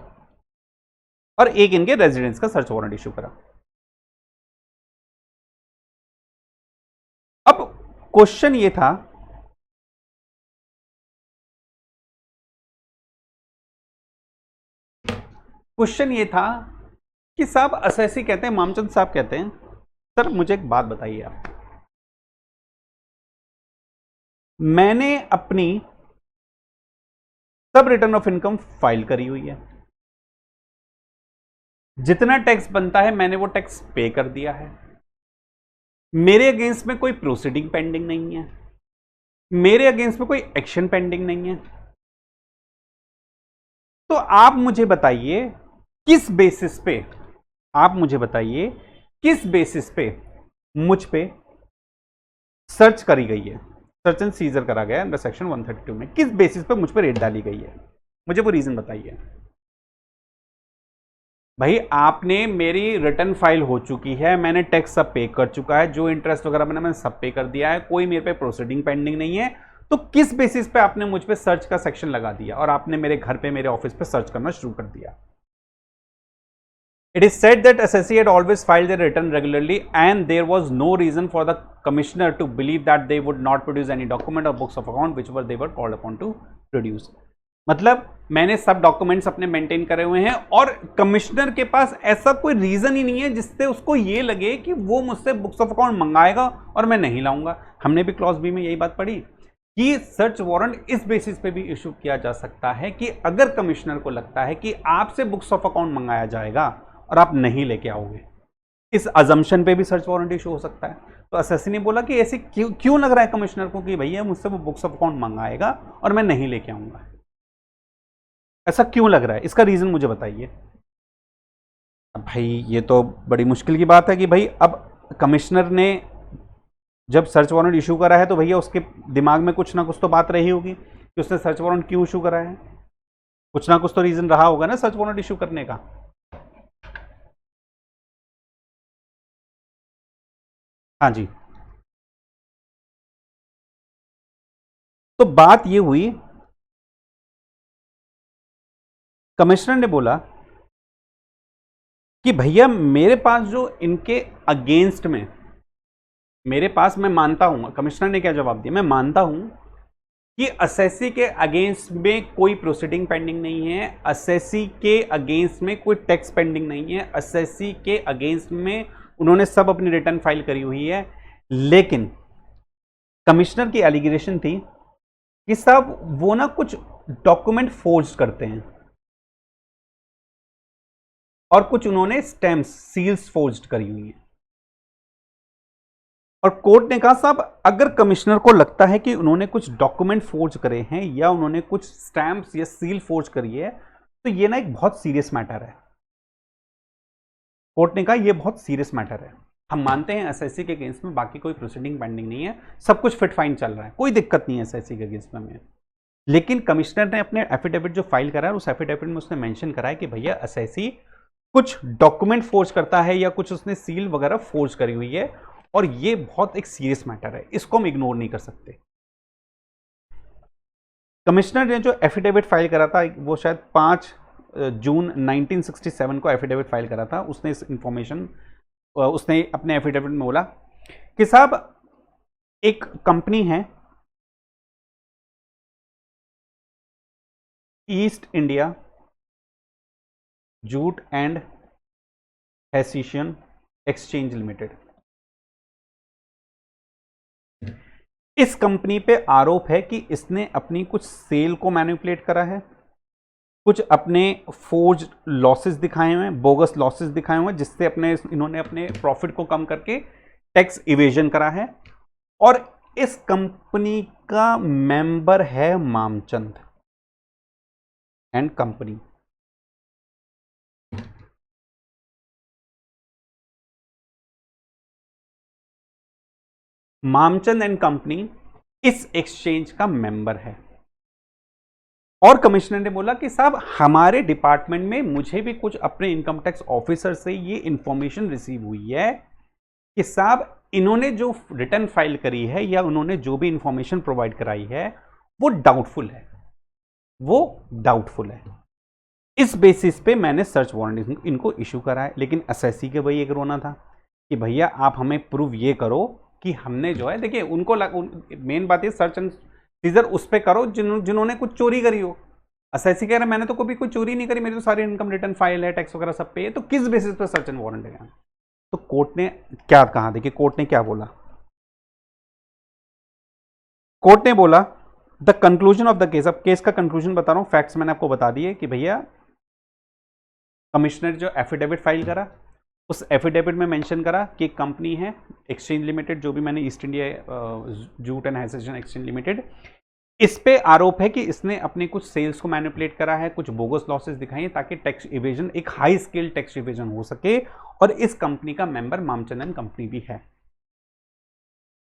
और एक इनके रेजिडेंस का सर्च वारंट इशू करा। अब क्वेश्चन ये था कि साहब असेसी कहते हैं, मामचंद साहब कहते हैं, सर मुझे एक बात बताइए आप, मैंने अपनी सब रिटर्न ऑफ इनकम फाइल करी हुई है, जितना टैक्स बनता है मैंने वो टैक्स पे कर दिया है, मेरे अगेंस्ट में कोई प्रोसीडिंग पेंडिंग नहीं है, मेरे अगेंस्ट में कोई एक्शन पेंडिंग नहीं है, तो आप मुझे बताइए किस बेसिस पे, आप मुझे बताइए किस बेसिस पे मुझ पे सर्च करी गई है, सर्च एंड सीजर करा गया अंडर सेक्शन 132 में, किस बेसिस पे मुझ पे रेट डाली गई है, मुझे वो रीजन बताइए। भाई आपने, मेरी रिटर्न फाइल हो चुकी है, मैंने टैक्स सब पे कर चुका है, जो इंटरेस्ट वगैरह मैंने सब पे कर दिया है, कोई मेरे पे प्रोसीडिंग पेंडिंग नहीं है, तो किस बेसिस पे आपने मुझ पे सर्च का सेक्शन लगा दिया और आपने मेरे घर पे, मेरे ऑफिस पे सर्च करना शुरू कर दिया। It is said that SSC had always filed their return regularly and there was no reason for the commissioner to believe that they would not produce any document or books of account which they were called upon to produce। मतलब मैंने सब documents अपने maintain करे हुए हैं और commissioner के पास ऐसा कोई रीजन ही नहीं है जिससे उसको ये लगे कि वो मुझसे बुक्स ऑफ अकाउंट मंगाएगा और मैं नहीं लाऊंगा। हमने भी क्लॉज बी में यही बात पढ़ी कि सर्च वारंट इस बेसिस पे भी इशू किया जा सकता है कि अगर कमिश्नर को लगता है कि आपसे बुक्स ऑफ अकाउंट मंगाया जाएगा और आप नहीं लेके आओगे, इस अजम्पशन पे भी सर्च वारंट इशू हो सकता है। तो एसएससी ने बोला कि ऐसे क्यों लग रहा है कमिश्नर को कि भैया मुझसे वो बुक्स ऑफ अकाउंट मंगाएगा और मैं नहीं लेके आऊंगा, ऐसा क्यों लग रहा है, इसका रीजन मुझे बताइए। भाई ये तो बड़ी मुश्किल की बात है कि भाई अब कमिश्नर ने जब सर्च वारंट इशू करा है तो भैया उसके दिमाग में कुछ ना कुछ तो बात रही होगी कि उसने सर्च वारंट क्यों इशू करा है, कुछ ना कुछ तो रीजन रहा होगा ना सर्च वारंट इशू करने का। हाँ जी। तो बात ये हुई, कमिश्नर ने बोला कि भैया मेरे पास जो इनके अगेंस्ट में, मेरे पास, मैं मानता हूं, कमिश्नर ने क्या जवाब दिया, मैं मानता हूं कि एसएससी के अगेंस्ट में कोई प्रोसीडिंग पेंडिंग नहीं है, एसएससी के अगेंस्ट में कोई टैक्स पेंडिंग नहीं है, एसएससी के अगेंस्ट में उन्होंने सब अपनी रिटर्न फाइल करी हुई है, लेकिन कमिश्नर की एलिगेशन थी कि साहब वो ना कुछ डॉक्यूमेंट फोर्ज करते हैं और कुछ उन्होंने स्टैम्प्स, सील्स फोर्ज्ड करी हुई हैं। और कोर्ट ने कहा साहब अगर कमिश्नर को लगता है कि उन्होंने कुछ डॉक्यूमेंट फोर्ज करे हैं या उन्होंने कुछ स्टैम्प्स या सील फोर्ज करी है तो ये ना एक बहुत सीरियस मैटर है। कोर्ट ने कहा ये बहुत सीरियस मैटर है, हम मानते हैं एसएससी के अगेंस्ट में बाकी कोई प्रोसीडिंग पेंडिंग नहीं है, सब कुछ फिट फाइन चल रहा है, कोई दिक्कत नहीं है एसएससी के अगेंस्ट में। लेकिन कमिश्नर ने अपने एफिडेविट जो फाइल करा है उस एफिडेविट में उसने मेंशन करा है कि भैया एसएससी कुछ डॉक्यूमेंट फोर्ज करता है या कुछ उसने सील वगैरह फोर्ज करी हुई है और ये बहुत एक सीरियस मैटर है, इसको हम इग्नोर नहीं कर सकते। कमिश्नर ने जो एफिडेविट फाइल करा था वो शायद 5 जून 1967 को एफिडेविट फाइल करा था, उसने इस इंफॉर्मेशन, उसने अपने एफिडेविट में बोला कि साहब एक कंपनी है East India Jute and Hessian Exchange Limited, इस कंपनी पे आरोप है कि इसने अपनी कुछ सेल को मैनिपुलेट करा है, कुछ अपने फोर्ज लॉसेस दिखाए हुए हैं, बोगस लॉसेस दिखाए हुए हैं, जिससे इन्होंने अपने प्रॉफिट को कम करके टैक्स इवेजन करा है। और इस कंपनी का मेंबर है Mamchand and company. Mamchand and company इस एक्सचेंज का मेंबर है। और कमिश्नर ने बोला कि साहब हमारे डिपार्टमेंट में मुझे भी कुछ अपने इनकम टैक्स ऑफिसर से ये इंफॉर्मेशन रिसीव हुई है कि साहब इन्होंने जो रिटर्न फाइल करी है या उन्होंने जो भी इंफॉर्मेशन प्रोवाइड कराई है वो डाउटफुल है, इस बेसिस पे मैंने सर्च वारंट इनको इशू करा है। लेकिन एसएससी के भाई एक रोना था कि भैया आप हमें प्रूव ये करो कि हमने जो है, देखिए उनको मेन बात है सर्च एंड सीजर उस पे करो जिन्होंने कुछ चोरी करी हो। एसएससी कह रहा है मैंने तो कभी कोई चोरी नहीं करी, मेरी तो सारी इनकम रिटर्न फाइल है, टैक्स वगैरह सब पे है, तो किस बेसिस पे सर्च एंड वारंट है? तो कोर्ट ने क्या कहा, देखिए कोर्ट ने क्या बोला। कोर्ट ने बोला the conclusion of the case, अब केस का कंक्लूजन बता रहा हूं, फैक्ट्स मैंने आपको बता दिए कि भैया कमिश्नर जो एफिडेविट फाइल करा उस एफिडेविट में मेंशन करा कि कंपनी है एक्सचेंज लिमिटेड, जो भी मैंने East India Jute and Hessian Exchange Limited, इस पे आरोप है कि इसने अपने कुछ सेल्स को मैनिपुलेट करा है, कुछ बोगस लॉसेस दिखाई हैं ताकि टैक्स इवेजन, एक हाई स्केल टैक्स इवेजन हो सके। और इस कंपनी का मेंबर मामचंद एंड कंपनी भी है।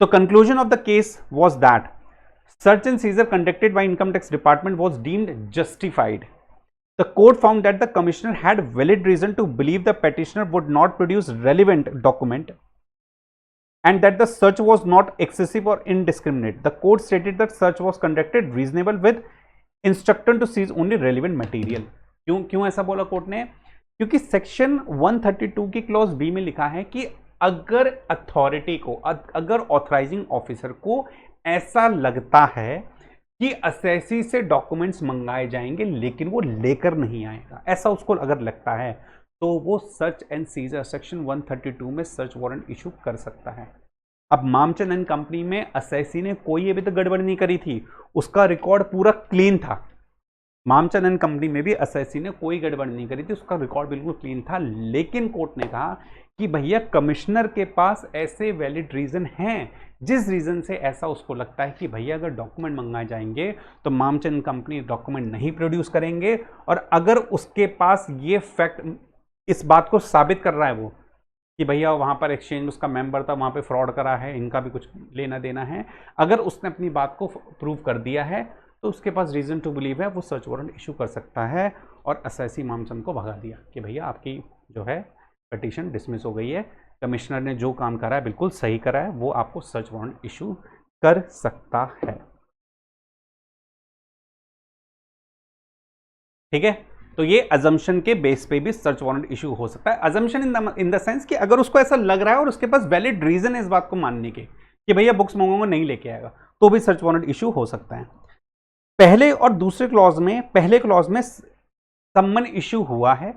तो conclusion of the case was that search and seizure conducted by income tax department was deemed justified. The court found that the commissioner had valid reason to believe the petitioner would not produce relevant document and that the search was not excessive or indiscriminate. The court stated that search was conducted reasonable with instruction to seize only relevant material. क्यों ऐसा बोला court ने? क्योंकि section 132 की clause B में लिखा है कि अगर अथॉरिटी को, अगर ऑथराइजिंग ऑफिसर को ऐसा लगता है कि एसएससी से डॉक्यूमेंट्स मंगाए जाएंगे लेकिन वो लेकर नहीं आएगा, ऐसा उसको अगर लगता है तो वो सर्च एंड सीजर सेक्शन 132 में सर्च वारंट इशू कर सकता है। अब मामचंद एंड कंपनी में एसएससी ने कोई अभी तक गड़बड़ नहीं करी थी, उसका रिकॉर्ड पूरा क्लीन था। मामचंद एंड कंपनी में भी एसएससी ने कोई गड़बड़ नहीं करी थी, उसका रिकॉर्ड बिल्कुल क्लीन था। लेकिन कोर्ट ने कहा कि भैया कमिश्नर के पास ऐसे वैलिड रीजन हैं जिस रीजन से ऐसा उसको लगता है कि भैया अगर डॉक्यूमेंट मंगाए जाएंगे तो मामचंद कंपनी डॉक्यूमेंट नहीं प्रोड्यूस करेंगे। और अगर उसके पास ये फैक्ट, इस बात को साबित कर रहा है वो कि भैया वहां पर एक्सचेंज उसका मेंबर था, वहां पे फ्रॉड करा है, इनका भी कुछ लेना देना है, अगर उसने अपनी बात को प्रूव कर दिया है तो उसके पास रीजन टू बिलीव है, वो सर्च वारंट इशू कर सकता है। और एसएससी मामचंद को भगा दिया कि भैया आपकी जो है पिटीशन डिसमिस हो गई है, कमिश्नर ने जो काम करा है बिल्कुल सही करा है, वो आपको सर्च वारंट इशू कर सकता है। ठीक है, तो ये अजम्पशन के बेस पे भी सर्च वारंट इशू हो सकता है। अजम्पशन इन द सेंस कि अगर उसको ऐसा लग रहा है और उसके पास वैलिड रीजन है इस बात को मानने के कि भैया बुक्स मंगाऊंगा नहीं लेके आएगा, तो भी सर्च वारंट इशू हो सकता है। पहले और दूसरे क्लॉज में, पहले क्लॉज में सम्मन इशू हुआ है,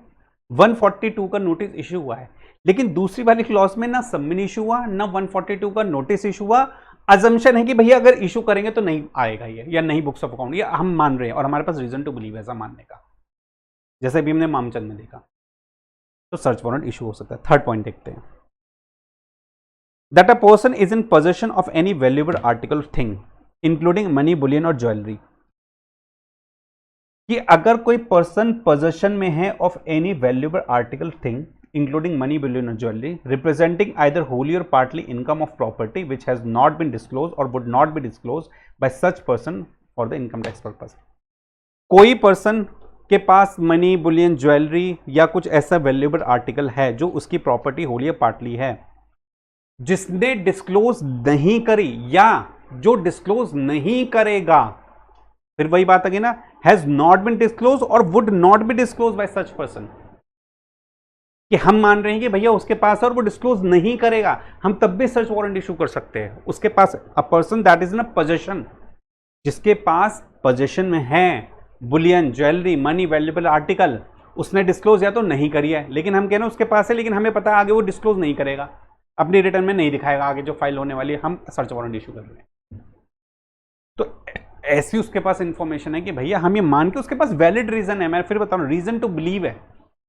142 का नोटिस इशू हुआ है, लेकिन दूसरी वाली क्लॉज में ना सम्मन इशू हुआ ना 142 का नोटिस इशू हुआ। अजम्पशन है कि भैया अगर इशू करेंगे तो नहीं आएगा ये, या नहीं बुक्स ऑफ अकाउंट, ये हम मान रहे हैं और हमारे पास रीजन टू बिलीव ऐसा मानने का, जैसे भी हमने मामचंद में देखा, तो सर्च वारंट इशू हो सकता है। थर्ड पॉइंट देखते हैं, that a person is in possession of any valuable article thing including money, bullion और ज्वेलरी, कि अगर कोई पर्सन पोजेशन में है of any valuable article thing including money, bullion और ज्वेलरी रिप्रेजेंटिंग आइदर होली और partly income of property which has not been disclose और would not be disclose by such person for the income tax purpose. कोई person के पास money, Boolean, jewellery या कुछ ऐसा valuable article है जो उसकी प्रॉपर्टी होली या पार्टली है, जिसने डिस्क्लोज नहीं करी या जो डिस्क्लोज नहीं करेगा, फिर वही बात है ना, हैज नॉट बीन डिस्क्लोज और would not be disclose by such person, कि हम मान रहे हैं कि भैया उसके पास है और वो डिस्क्लोज नहीं करेगा, हम तब भी सर्च वारंट इशू कर सकते हैं। उसके पास a person that is in a possession, जिसके पास पोजेशन में है bullion, jewellery, money, valuable article, उसने डिस्क्लोज या तो नहीं करी है, लेकिन हम कह रहे हैं उसके पास है, लेकिन हमें पता है आगे वो डिस्क्लोज नहीं करेगा, अपनी रिटर्न में नहीं दिखाएगा आगे जो फाइल होने वाली है, हम सर्च वारंट इशू कर रहे हैं। तो ऐसी उसके पास इंफॉर्मेशन है कि भैया हम ये मान के, उसके पास वैलिड रीजन है, मैं फिर बता रहा हूं रीजन टू बिलीव है।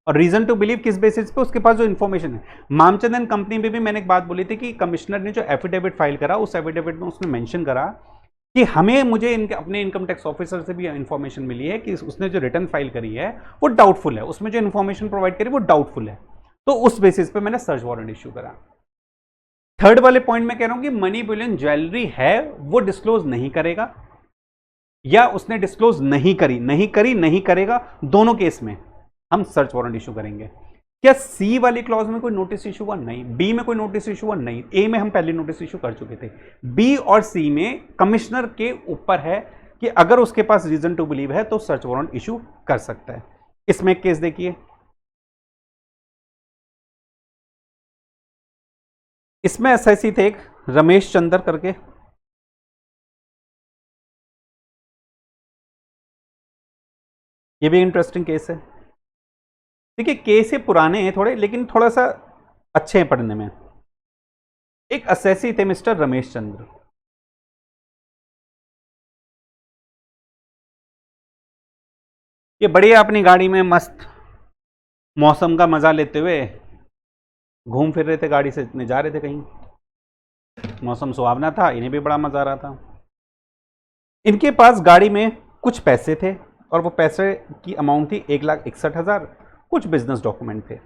और रीजन टू बिलीव किस बेसिस पे? उसके पास जो इन्फॉर्मेशन है। मामचंदन कंपनी में भी मैंने एक बात बोली थी कि कमिश्नर ने जो एफिडेविट फाइल करा, उस एफिडेविट में उसने मेंशन करा कि मुझे इनके अपने इनकम टैक्स ऑफिसर से भी इंफॉर्मेशन मिली है कि उसने जो रिटर्न फाइल करी है वो डाउटफुल है, उसमें जो इंफॉर्मेशन प्रोवाइड करी वो डाउटफुल है, तो उस बेसिस पे मैंने सर्च वारंट इश्यू करा। थर्ड वाले पॉइंट में कह रहा हूं कि मनी, बुलियन, ज्वेलरी है वो डिस्क्लोज नहीं करेगा, या उसने डिस्क्लोज नहीं करेगा, दोनों केस में हम सर्च वारंट इशू करेंगे। क्या सी वाली क्लॉज में कोई नोटिस इशू हुआ? नहीं। बी में कोई नोटिस इशू हुआ? नहीं। ए में हम पहले नोटिस इशू कर चुके थे। बी और सी में कमिश्नर के ऊपर है कि अगर उसके पास रीजन टू बिलीव है तो सर्च वारंट इशू कर सकता है। इसमें एक केस देखिए, इसमें एसआईसी थे एक रमेश चंद्र करके, ये भी इंटरेस्टिंग केस है। देखिए केस ये पुराने हैं थोड़े, लेकिन थोड़ा सा अच्छे हैं पढ़ने में। एक असेसी थे मिस्टर रमेश चंद्र, ये बढ़िया अपनी गाड़ी में मस्त मौसम का मजा लेते हुए घूम फिर रहे थे, गाड़ी से इतने जा रहे थे कहीं, मौसम सुहावना था, इन्हें भी बड़ा मजा आ रहा था। इनके पास गाड़ी में कुछ पैसे थे और वो पैसे की अमाउंट थी 1,61,000, कुछ बिजनेस डॉक्यूमेंट थे।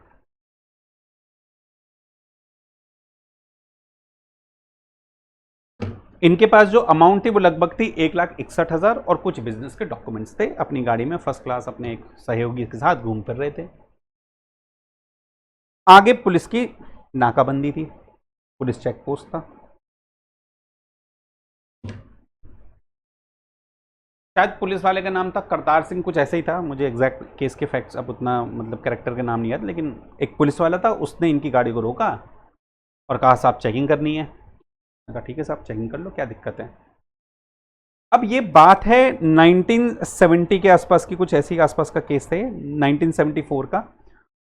इनके पास जो अमाउंट थी वो लगभग थी 1,61,000 और कुछ बिजनेस के डॉक्यूमेंट्स थे। अपनी गाड़ी में फर्स्ट क्लास अपने एक सहयोगी के साथ घूम फिर रहे थे। आगे पुलिस की नाकाबंदी थी, पुलिस चेक पोस्ट था, शायद पुलिस वाले का नाम था करतार सिंह, कुछ ऐसे ही था, मुझे एग्जैक्ट केस के फैक्ट्स अब उतना मतलब कैरेक्टर के नाम नहीं याद, लेकिन एक पुलिस वाला था, उसने इनकी गाड़ी को रोका और कहा साहब चेकिंग करनी है। मैंने कहा ठीक है साहब चेकिंग कर लो, क्या दिक्कत है। अब ये बात है 1970 के आसपास की, कुछ ऐसी आसपास का केस है, 1974 का।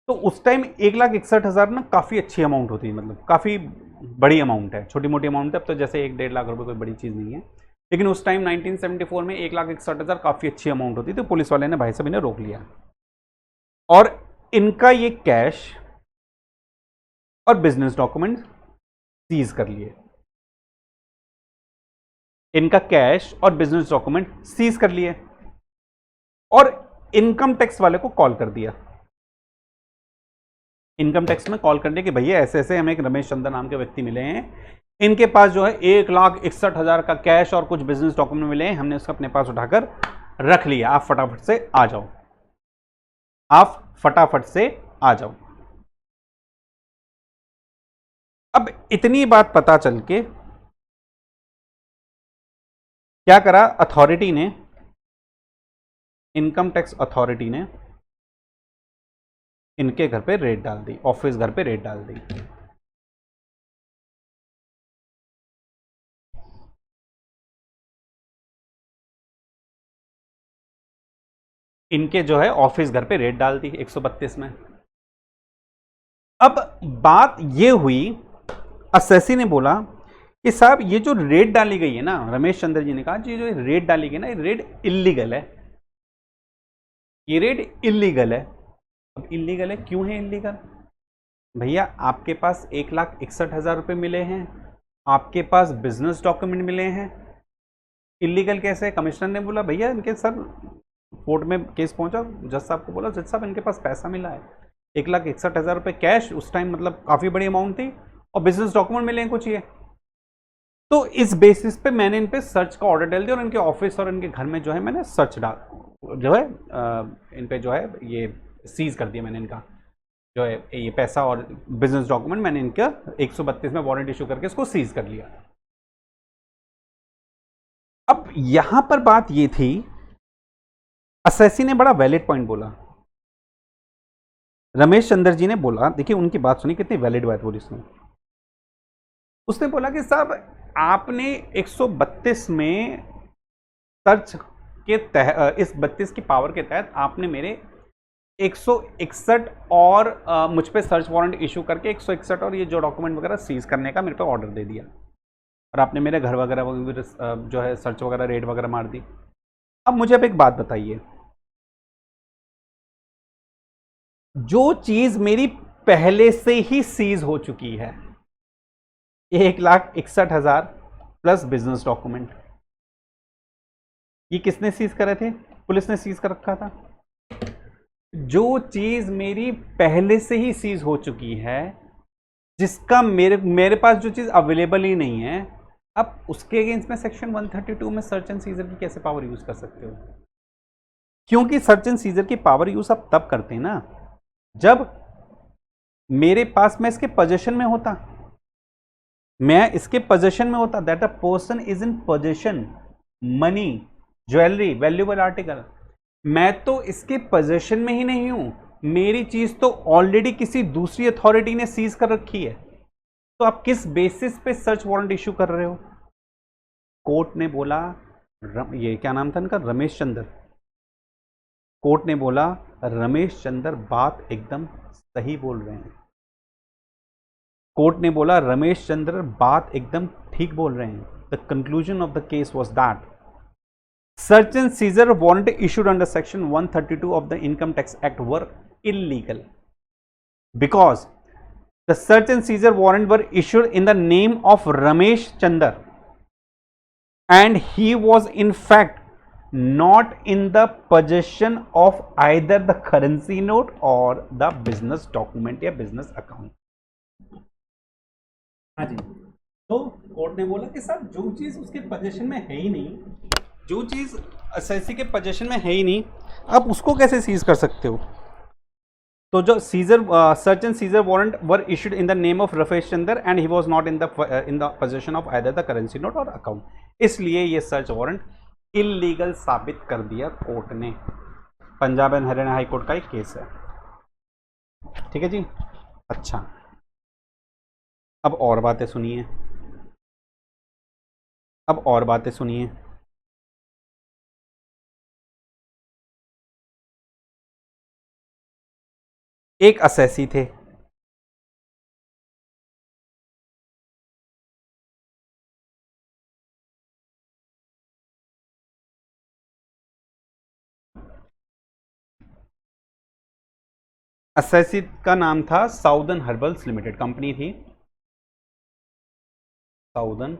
तो उस टाइम 1,61,000 ना काफ़ी अच्छी अमाउंट होती है, मतलब काफ़ी बड़ी अमाउंट है, छोटी मोटी अमाउंट है। अब तो जैसे 1-1.5 लाख रुपए कोई बड़ी चीज़ नहीं है, लेकिन उस टाइम 1974 में 1,61,000 काफ़ी अच्छी अमाउंट होती थी। तो पुलिस वाले ने भाई साहब इन्हें रोक लिया और इनका ये कैश और बिजनेस डॉक्यूमेंट सीज कर लिए। इनका कैश और बिजनेस डॉक्यूमेंट सीज कर लिए और इनकम टैक्स वाले को कॉल कर दिया। इनकम टैक्स में कॉल करने कि भैया ऐसे ऐसे हमें एक रमेश चंद्र नाम के व्यक्ति मिले हैं, इनके पास जो है 1,61,000 का कैश और कुछ बिजनेस डॉक्यूमेंट मिले हैं, हमने उसका अपने पास उठाकर रख लिया, आप फटाफट से आ जाओ, आप फटाफट से आ जाओ। अब इतनी बात पता चल के क्या करा अथॉरिटी ने, इनकम टैक्स अथॉरिटी ने इनके घर पे रेड डाल दी, ऑफिस घर पे रेड डाल दी। इनके जो है ऑफिस घर पे रेड डाल दी 132 में। अब बात ये हुई, असेसी ने बोला कि साहब ये जो रेड डाली गई है ना, रमेश चंद्र जी ने कहा जी जो रेड डाली गई ना, ये रेड इल्लीगल है, ये रेड इल्लीगल है। अब इल्लीगल है, क्यों है इल्लीगल? भैया आपके पास 1,61,000 रुपये मिले हैं, आपके पास बिजनेस डॉक्यूमेंट मिले हैं, इल्लीगल कैसे? कमिश्नर ने बोला भैया इनके सर कोर्ट में केस पहुंचा, जज साहब को बोला जज साहब इनके पास पैसा मिला है 1,61,000 रुपये कैश, उस टाइम मतलब काफ़ी बड़ी अमाउंट थी, और बिजनेस डॉक्यूमेंट मिले हैं कुछ ये। तो इस बेसिस पे मैंने इन पे सर्च का ऑर्डर डाल दिया और इनके ऑफिस और इनके घर में जो है मैंने सर्च डाल जो है इन पे जो है ये सीज कर दिया मैंने, इनका जो है ये पैसा और बिजनेस डॉक्यूमेंट मैंने इनका 132 में वारंट इशू करके इसको सीज कर लिया। अब यहां पर बात ये थी असेसी ने बड़ा वैलिड पॉइंट बोला, रमेश चंद्र जी ने बोला, देखिए उनकी बात सुनी, कितनी वैलिड बात बोली उसने बोला कि साहब आपने 132 में सर्च के तहत, इस 32 की पावर के तहत आपने मेरे 161 और मुझ पे सर्च वारंट इशू करके 161 और ये जो डॉक्यूमेंट वगैरह सीज करने का मेरे पे ऑर्डर दे दिया, और आपने मेरे घर वगैरह जो है सर्च वगैरह रेड वगैरह मार दी। अब मुझे अब एक बात बताइए, जो चीज मेरी पहले से ही सीज हो चुकी है, 1,61,000 प्लस बिजनेस डॉक्यूमेंट, ये किसने सीज करे थे? पुलिस ने सीज कर रखा था। जो चीज मेरी पहले से ही सीज हो चुकी है, जिसका मेरे पास जो चीज अवेलेबल ही नहीं है, अब उसके अगेंस्ट में सेक्शन 132 में सर्च एंड सीजर की कैसे पावर यूज कर सकते हो? क्योंकि सर्च एंड सीजर की पावर यूज आप तब करते हैं ना जब मेरे पास, मैं इसके पोजीशन में होता, that a person is in position, money, jewellery, valuable article, मैं तो इसके पोजीशन में ही नहीं हूं, मेरी चीज तो ऑलरेडी किसी दूसरी अथॉरिटी ने सीज कर रखी है, तो आप किस बेसिस पे सर्च वारंट इशू कर रहे हो? कोर्ट ने बोला, ये क्या नाम था इनका, रमेश चंद्र, कोर्ट ने बोला रमेश चंद्र बात एकदम सही बोल रहे हैं, कोर्ट ने बोला रमेश चंद्र बात एकदम ठीक बोल रहे हैं। The conclusion of the case was that search and seizure warrant issued under section 132 of the income tax act were illegal because the search and seizure warrant were issued in the name of Ramesh Chandar and he was in fact not in the possession of either the currency note or the business document या business account। हाँ जी, तो court ने बोला कि साहब जो चीज उसके पोजीशन में है ही नहीं, जो चीज असेसी के पोजीशन में है ही नहीं, आप उसको कैसे सीज कर सकते हो? तो जो seizure, search and seizure warrant were issued in the name of Ramesh Chandra and he was not in the position of either the currency note और अकाउंट, इसलिए ये सर्च वारंट इलीगल साबित कर दिया कोर्ट ने। Punjab and Haryana high court का एक case है, ठीक है जी। अच्छा, अब और बातें सुनिए, अब और बातें सुनिए। एक असेसी थे, असेसी का नाम था साउदर्न हर्बल्स लिमिटेड, कंपनी थी साउदर्न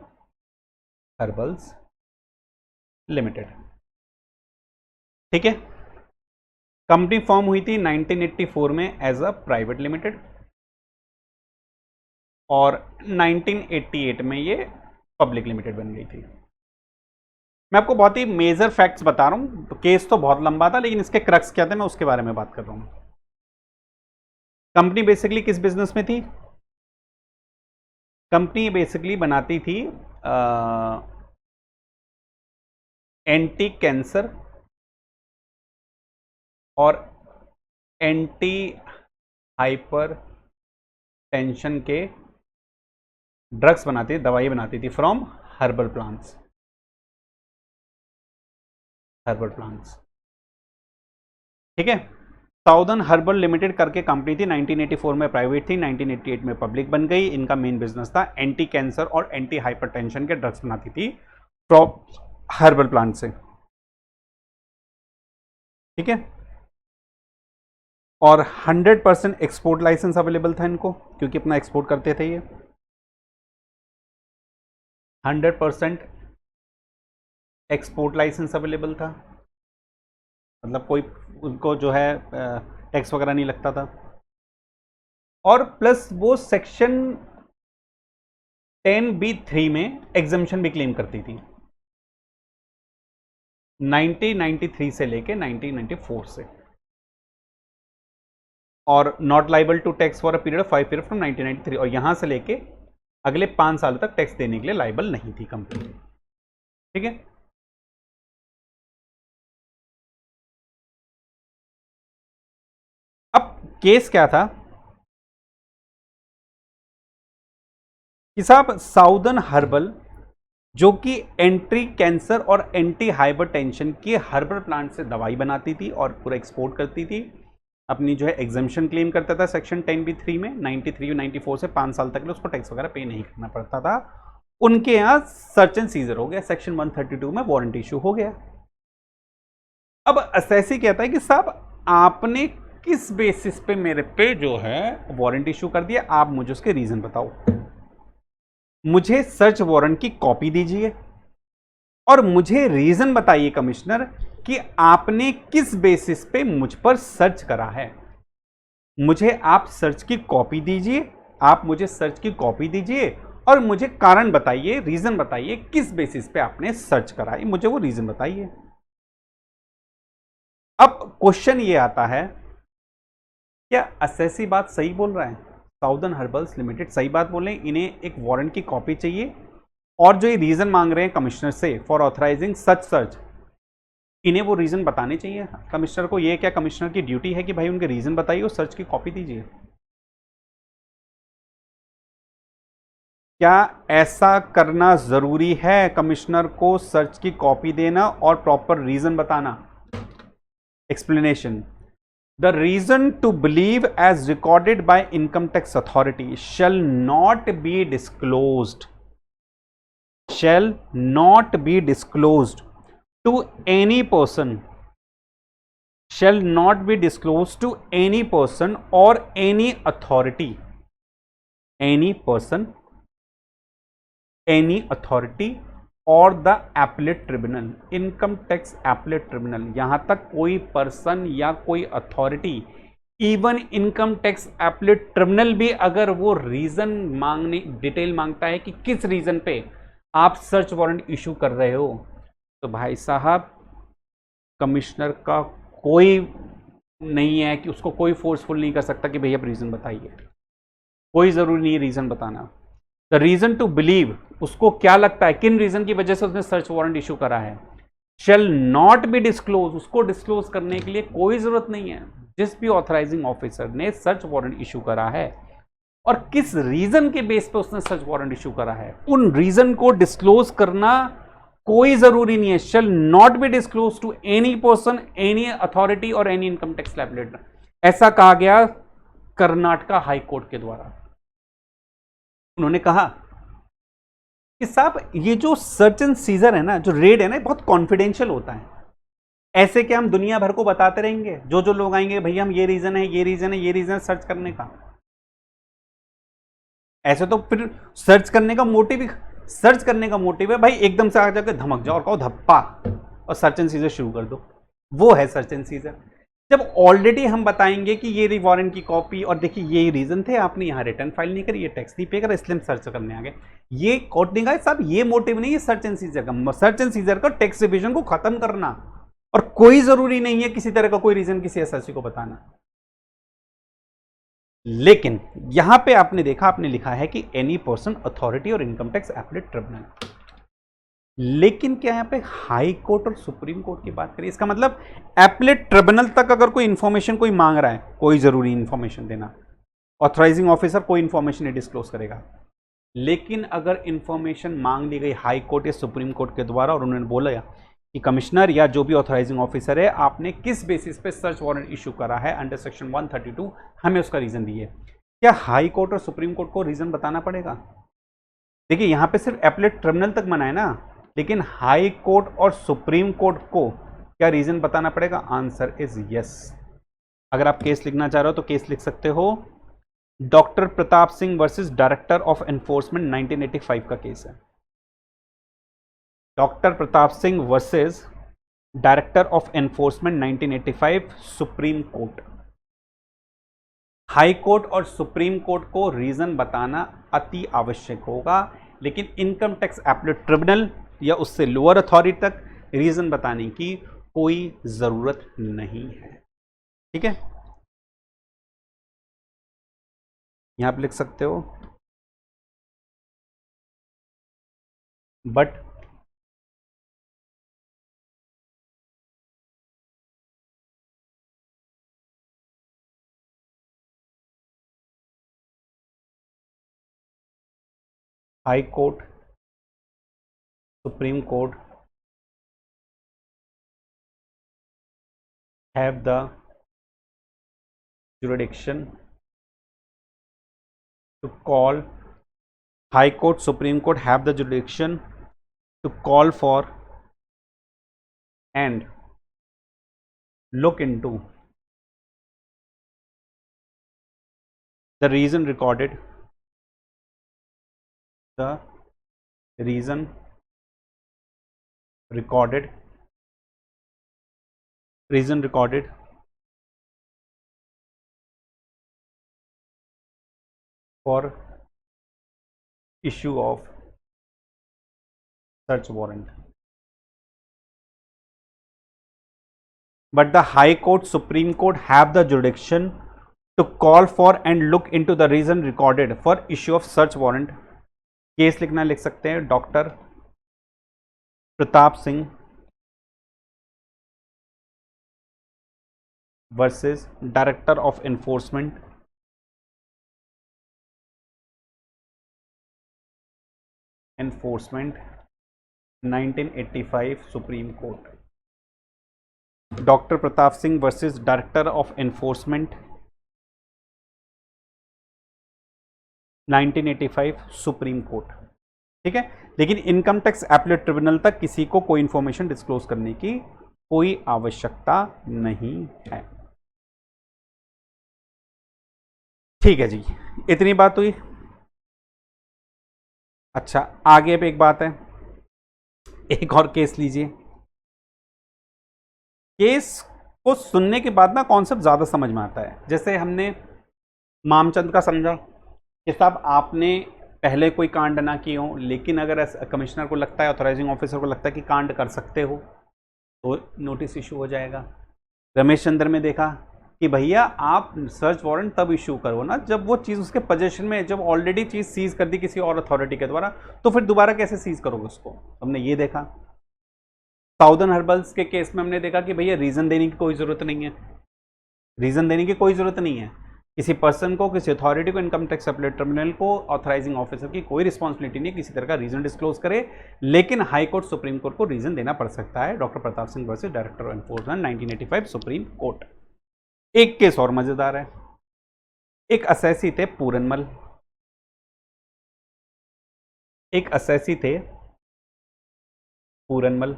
हर्बल्स लिमिटेड, ठीक है। कंपनी फॉर्म हुई थी 1984 में एज अ प्राइवेट लिमिटेड और 1988 में ये पब्लिक लिमिटेड बन गई थी। मैं आपको बहुत ही मेजर फैक्ट्स बता रहा हूं, तो केस तो बहुत लंबा था लेकिन इसके क्रक्स क्या थे मैं उसके बारे में बात कर रहा हूं। कंपनी बेसिकली किस बिजनेस में थी? कंपनी बेसिकली बनाती थी एंटी कैंसर और एंटी हाइपर टेंशन के ड्रग्स बनाती थी, दवाई बनाती थी फ्रॉम हर्बल प्लांट्स, ठीक है। साउदर्न हर्बल लिमिटेड करके कंपनी थी, 1984 में प्राइवेट थी, 1988 में पब्लिक बन गई। इनका मेन बिजनेस था एंटी कैंसर और एंटी हाइपरटेंशन के ड्रग्स बनाती थी फ्रॉम हर्बल प्लांट से, ठीक है। और 100% एक्सपोर्ट लाइसेंस अवेलेबल था इनको, क्योंकि अपना एक्सपोर्ट करते थे ये। 100% एक्सपोर्ट लाइसेंस अवेलेबल था, मतलब कोई उनको जो है टैक्स वगैरह नहीं लगता था। और प्लस वो सेक्शन 10B3 में एग्जम्पशन भी क्लेम करती थी 1993 से लेके 1994 से, और not liable to tax for a period of 5 year from 1993, और यहां से लेके अगले 5 साल तक टैक्स देने के लिए लाइबल नहीं थी कंपनी, ठीक है। केस क्या था कि साहब साउदर्न हर्बल जो कि एंटी कैंसर और एंटी हाइपरटेंशन के हर्बल प्लांट से दवाई बनाती थी और पूरा एक्सपोर्ट करती थी, अपनी जो है एग्जाम्पशन क्लेम करता था सेक्शन 10B3 में 93 94 से 5 साल तक के लिए उसको टैक्स वगैरह पे नहीं करना पड़ता था। उनके यहां सर्च एंड सीजर हो गया, सेक्शन 132 में वारंटी इशू हो गया। अब असेसी कहता है कि साहब आपने किस बेसिस पे मेरे पे जो है वारंटी इशू कर दिया, आप मुझे उसके रीजन बताओ, मुझे सर्च वारंट की कॉपी दीजिए और मुझे रीजन बताइए कमिश्नर कि आपने किस बेसिस पे मुझ पर सर्च करा है। मुझे आप सर्च की कॉपी दीजिए, आप मुझे सर्च की कॉपी दीजिए और मुझे कारण बताइए, रीजन बताइए किस बेसिस पे आपने सर्च करा है, मुझे वो रीजन बताइए। अब क्वेश्चन ये आता है, क्या असेसी बात सही बोल रहा है? साउदर्न हर्बल्स लिमिटेड सही बात बोल रहे हैं, इन्हें एक वारंट की कॉपी चाहिए और जो ये रीजन मांग रहे हैं कमिश्नर से फॉर ऑथराइजिंग सच सर्च, इन्हें वो रीजन बताने चाहिए कमिश्नर को। ये क्या कमिश्नर की ड्यूटी है कि भाई उनके रीजन बताइए और सर्च की कॉपी दीजिए? क्या ऐसा करना जरूरी है कमिश्नर को सर्च की कॉपी देना और प्रॉपर रीजन बताना? Explanation, the reason to believe as recorded by income tax authority shall not be disclosed to any person, shall not be disclosed to any person or any authority, any person, any authority और the appellate tribunal, income tax appellate tribunal, यहां तक कोई person या कोई authority, even income tax appellate tribunal भी अगर वो reason मांगने डिटेल मांगता है कि किस रीजन पे आप सर्च वारंट इशू कर रहे हो, तो भाई साहब कमिश्नर का कोई नहीं है कि उसको कोई फोर्सफुल नहीं कर सकता कि भैया रीजन बताइए, कोई जरूरी नहीं है रीजन बताना। द रीजन टू बिलीव, उसको क्या लगता है किन रीजन की वजह से उसने सर्च वारंट इशू करा है, शेल नॉट बी डिस्क्लोज, उसको डिस्क्लोज करने के लिए कोई जरूरत नहीं है। जिस भी ऑथराइजिंग ऑफिसर ने सर्च वारंट इशू करा है और किस रीजन के बेस पे उसने सर्च वारंट इशू करा है, उन रीजन को डिस्क्लोज करना कोई जरूरी नहीं है। Shall not be disclose to any person, any authority और एनी इनकम टैक्स लायबिलिटी, ऐसा कहा गया कर्नाटका हाई कोर्ट के द्वारा। उन्होंने कहा कि साहब ये जो सर्च एंड सीजर है ना, जो रेड है ना, बहुत कॉन्फिडेंशियल होता है। ऐसे कि हम दुनिया भर को बताते रहेंगे, जो जो लोग आएंगे भैया हम ये रीजन है, ये रीजन है, ये रीजन है सर्च करने का, ऐसे तो फिर सर्च करने का मोटिव है भाई एकदम से आ जाकर धमक जाओ और कहो धप्पा और सर्च एंड सीजर शुरू कर दो, वो है सर्च एंड सीजर। जब ऑलरेडी हम बताएंगे कि ये वारंट की कॉपी और देखिए ये रीजन थे, आपने यहां रिटर्न फाइल नहीं करी, ये टैक्स नहीं पे करा, इसलिए हम सर्च करने आ गए, ये कोर्ट ने कहा साहब ये मोटिव नहीं है सर्च एंड सीजर का। सर्च एंड सीजर का टैक्स रिविजन को खत्म करना, और कोई जरूरी नहीं है किसी तरह का कोई रीजन किसी एसएससी को बताना। लेकिन यहां पे आपने देखा, आपने लिखा है कि एनी पर्सन, अथॉरिटी और इनकम टैक्स एपलेट ट्रिब्यूनल, लेकिन क्या यहां पे हाई कोर्ट और सुप्रीम कोर्ट की बात करें, इसका मतलब एपलेट ट्रिब्यूनल तक अगर कोई इंफॉर्मेशन कोई मांग रहा है, कोई जरूरी इंफॉर्मेशन देना, ऑथराइजिंग ऑफिसर कोई इंफॉर्मेशन नहीं डिस्क्लोज करेगा। लेकिन अगर इंफॉर्मेशन मांग ली गई हाई कोर्ट या सुप्रीम कोर्ट के द्वारा और उन्होंने बोला कि कमिश्नर या जो भी ऑथराइजिंग ऑफिसर है, आपने किस बेसिस पे सर्च वारंट इशू करा है अंडर सेक्शन 132, हमें उसका रीजन दिए, क्या हाई कोर्ट और सुप्रीम कोर्ट को रीजन बताना पड़ेगा? देखिए यहां पे सिर्फ एपलेट ट्रिब्यूनल तक मना है ना, लेकिन हाई कोर्ट और सुप्रीम कोर्ट को क्या रीजन बताना पड़ेगा? Answer is yes. अगर आप केस लिखना चाह रहे हो तो केस लिख सकते हो, doctor Pratap Singh versus director of enforcement 1985 का केस है। Doctor Pratap Singh versus director of enforcement 1985, supreme court. High court और सुप्रीम कोर्ट को रीजन बताना अति आवश्यक होगा, लेकिन इनकम टैक्स एपलेट ट्रिब्यूनल या उससे लोअर अथॉरिटी तक रीजन बताने की कोई जरूरत नहीं है। ठीक है, यहां आप लिख सकते हो but high court, supreme court have the jurisdiction to call, High Court, Supreme Court have the jurisdiction to call for and look into the reason recorded, the reason recorded for issue of search warrant. But the High Court, Supreme Court have the jurisdiction to call for and look into the reason recorded for issue of search warrant. Case लिखना लिख सकते हैं doctor Pratap Singh versus director of enforcement, enforcement 1985 supreme court. Doctor Pratap Singh versus director of enforcement 1985 supreme court. ठीक है, लेकिन income tax appellate tribunal तक किसी को कोई इंफॉर्मेशन डिस्क्लोज करने की कोई आवश्यकता नहीं है. ठीक है जी, इतनी बात हुई. अच्छा, आगे पे एक बात है, एक और केस लीजिए. केस को सुनने के बाद ना कॉन्सेप्ट ज्यादा समझ में आता है. जैसे हमने मामचंद का समझा कि साहब आपने पहले कोई कांड ना किए हो, लेकिन अगर कमिश्नर को लगता है, ऑथराइजिंग ऑफिसर को लगता है कि कांड कर सकते हो, तो नोटिस इशू हो जाएगा. रमेश चंद्र में देखा कि भैया आप सर्च वारंट तब इशू करो ना जब वो चीज़ उसके पोजीशन में है. जब ऑलरेडी चीज़ सीज कर दी किसी और अथॉरिटी के द्वारा, तो फिर दोबारा कैसे सीज करोगे उसको. हमने ये देखा. साउदर्न हर्बल्स के केस में हमने देखा कि भैया रीज़न देने की कोई ज़रूरत नहीं है. रीज़न देने की कोई ज़रूरत नहीं है. किसी पर्सन को, किसी अथॉरिटी को, इनकम टैक्स एपीलेट ट्रिब्यूनल को, ऑथराइजिंग ऑफिसर की कोई रिस्पॉन्सिबिलिटी नहीं है किसी तरह का रीजन डिस्क्लोज करे. लेकिन हाई कोर्ट, सुप्रीम कोर्ट को रीजन देना पड़ सकता है. Doctor Pratap Singh versus director of enforcement 1985 supreme court. एक केस और मजेदार है. एक असेसी थे पूरनमल, एक असेसी थे पूरनमल.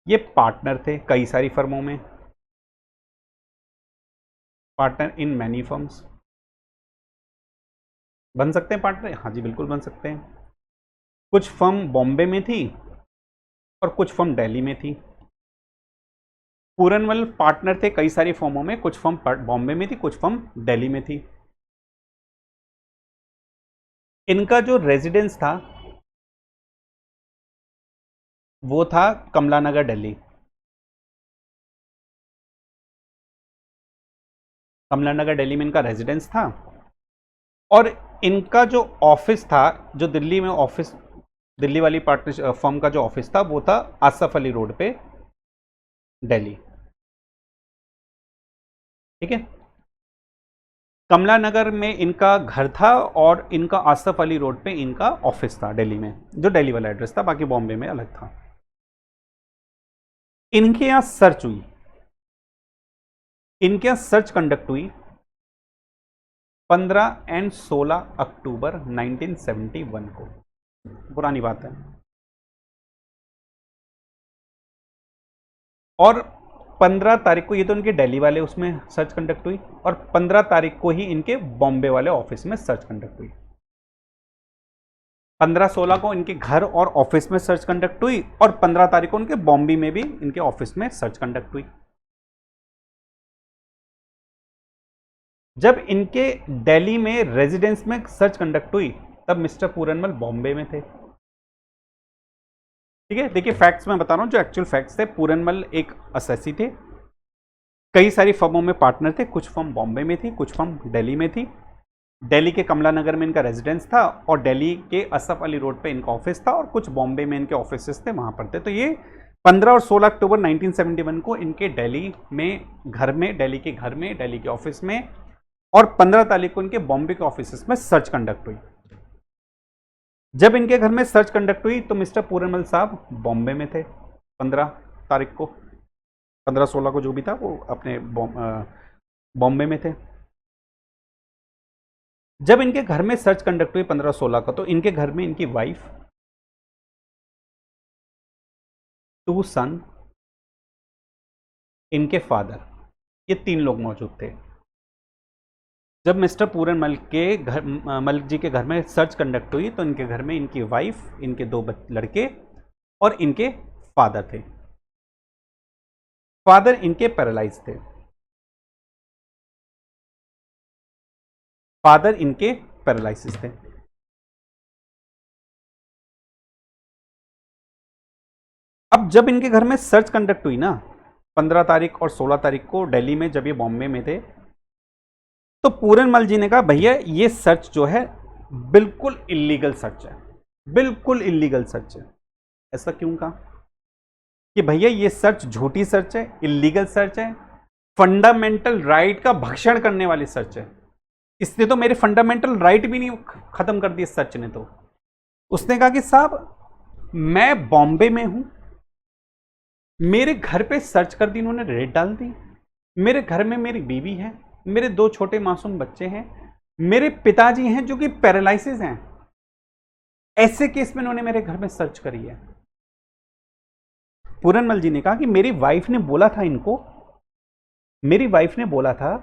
ये पार्टनर थे कई सारी फर्मों में, पार्टनर इन मैनी फर्म्स. बन सकते हैं पार्टनर? हाँ जी, बिल्कुल बन सकते हैं. कुछ फर्म बॉम्बे में थी और कुछ फर्म दिल्ली में थी. पूरनमल पार्टनर थे कई सारी फर्मों में, कुछ फर्म बॉम्बे में थी, कुछ फर्म दिल्ली में थी. इनका जो रेजिडेंस था वो था कमला नगर दिल्ली. कमला नगर दिल्ली में इनका रेजिडेंस था. और इनका जो ऑफिस था, जो दिल्ली में ऑफिस, दिल्ली वाली पार्टनर फर्म का जो ऑफिस था वो था आसफ अली रोड पे दिल्ली. ठीक है, कमला नगर में इनका घर था और इनका आसफ अली रोड पे इनका ऑफिस था दिल्ली में, जो दिल्ली वाला एड्रेस था. बाकी बॉम्बे में अलग था. इनके यहां सर्च हुई, इनके यहां सर्च कंडक्ट हुई 15 और 16 अक्टूबर 1971 को. पुरानी बात है. और 15 तारीख को, ये तो इनके दिल्ली वाले उसमें सर्च कंडक्ट हुई, और 15 तारीख को ही इनके बॉम्बे वाले ऑफिस में सर्च कंडक्ट हुई. 15-16 को इनके घर और ऑफिस में सर्च कंडक्ट हुई, और 15 तारीख को इनके बॉम्बे में भी इनके ऑफिस में सर्च कंडक्ट हुई. जब इनके दिल्ली में रेजिडेंस में सर्च कंडक्ट हुई तब मिस्टर पूरनमल बॉम्बे में थे. ठीक है, देखिए फैक्ट्स मैं बता रहा हूं जो एक्चुअल फैक्ट्स थे. पूरनमल एक असेसी थे, कई सारी फर्मों में पार्टनर थे. कुछ फर्म बॉम्बे में थी, कुछ फर्म दिल्ली में थी. दिल्ली के कमला नगर में इनका रेजिडेंस था और दिल्ली के असफ अली रोड पे इनका ऑफिस था, और कुछ बॉम्बे में इनके ऑफिस थे, वहां पर थे. तो ये 15 और 16 अक्टूबर 1971 को इनके दिल्ली में घर में, दिल्ली के घर में, दिल्ली के ऑफिस में और 15 तारीख को इनके बॉम्बे के ऑफिस में सर्च कंडक्ट हुई। जब इनके घर में सर्च कंडक्ट हुई तो मिस्टर पूरनमल साहब बॉम्बे में थे 15 तारीख को, 15-16 को जो भी था वो अपने बॉम्बे में थे। जब इनके घर में सर्च कंडक्ट हुई 15-16 को, तो इनके घर में इनकी वाइफ, 2 सन, इनके फादर, ये 3 लोग मौजूद थे। जब मिस्टर पूरनमल के घर, मलिक जी के घर में सर्च कंडक्ट हुई तो इनके घर में इनकी वाइफ, इनके 2 लड़के और इनके फादर थे। फादर इनके पैरालाइज थे, फादर इनके पैरालाइसिस थे। अब जब इनके घर में सर्च कंडक्ट हुई ना 15 तारीख और 16 तारीख को दिल्ली में, जब ये बॉम्बे में थे, तो पूरनमल जी ने कहा भैया ये सर्च जो है बिल्कुल इलीगल सर्च है, बिल्कुल इलीगल सर्च है। ऐसा क्यों कहा कि भैया ये सर्च झूठी सर्च है, इलीगल सर्च है, फंडामेंटल राइट का भक्षण करने वाली सर्च है। इसने तो मेरे फंडामेंटल राइट भी नहीं खत्म कर दिए सर्च ने। तो उसने कहा कि साहब मैं बॉम्बे में हूं, मेरे घर पे सर्च कर दी इन्होंने, रेड डाल दी, मेरे घर में मेरी बीवी है, मेरे 2 छोटे मासूम बच्चे हैं, मेरे पिताजी हैं जो कि पैरालाइसिस हैं। ऐसे केस में इन्होंने मेरे घर में सर्च करी है। पूरनमल जी ने कहा कि मेरी वाइफ ने बोला था इनको, मेरी वाइफ ने बोला था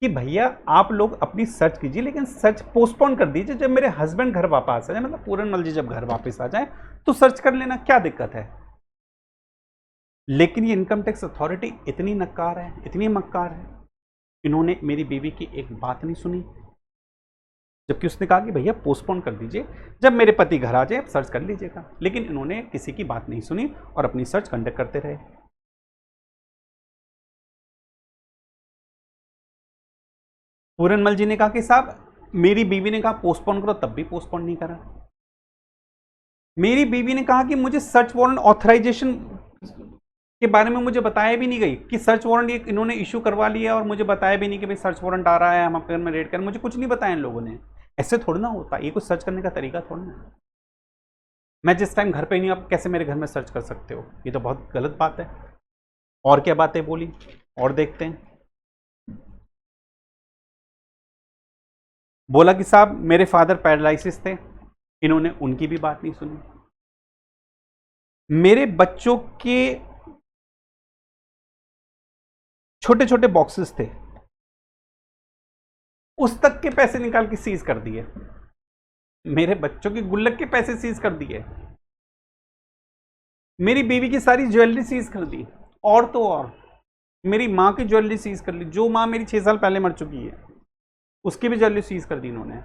कि भैया आप लोग अपनी सर्च कीजिए, लेकिन सर्च पोस्टपोन कर दीजिए, जब मेरे हस्बैंड घर वापस आ जाए, मतलब पूरनमल जी जब घर वापस आ जाए तो सर्च कर लेना, क्या दिक्कत है। लेकिन ये इनकम टैक्स अथॉरिटी इतनी नक्कार है, इतनी मक्कार है, इन्होंने मेरी बीवी की एक बात नहीं सुनी। जबकि उसने कहा कि भैया पोस्टपोन कर दीजिए, जब मेरे पति घर आ जाए सर्च कर लीजिएगा, लेकिन इन्होंने किसी की बात नहीं सुनी और अपनी सर्च कंडक्ट करते रहे। पूरनमल जी ने कहा कि साहब मेरी बीवी ने कहा पोस्टपोन करो, तब भी पोस्टपोन नहीं करा। मेरी बीवी ने कहा कि मुझे सर्च वारंट ऑथराइजेशन के बारे में मुझे बताया भी नहीं गई कि सर्च वारंट इन्होंने इशू करवा लिया, और मुझे बताया भी नहीं कि भाई सर्च वारंट आ रहा है, हम आपके घर में रेड करें, मुझे कुछ नहीं बताया इन लोगों ने। ऐसे थोड़ा ना होता, ये कुछ सर्च करने का तरीका थोड़ा ना। मैं जिस टाइम घर पे नहीं, आप कैसे मेरे घर में सर्च कर सकते हो, ये तो बहुत गलत बात है। और क्या बातें बोली और देखते हैं। बोला कि साहब मेरे फादर पैरालिसिस थे, इन्होंने उनकी भी बात नहीं सुनी। मेरे बच्चों के छोटे छोटे बॉक्सेस थे, उस तक के पैसे निकाल के सीज कर दिए। मेरे बच्चों के गुल्लक के पैसे सीज कर दिए। मेरी बीवी की सारी ज्वेलरी सीज कर दी, और तो और मेरी मां की ज्वेलरी सीज कर ली, जो मां मेरी 6 साल पहले मर चुकी है, उसकी भी ज्वेलरी सीज कर दी इन्होंने।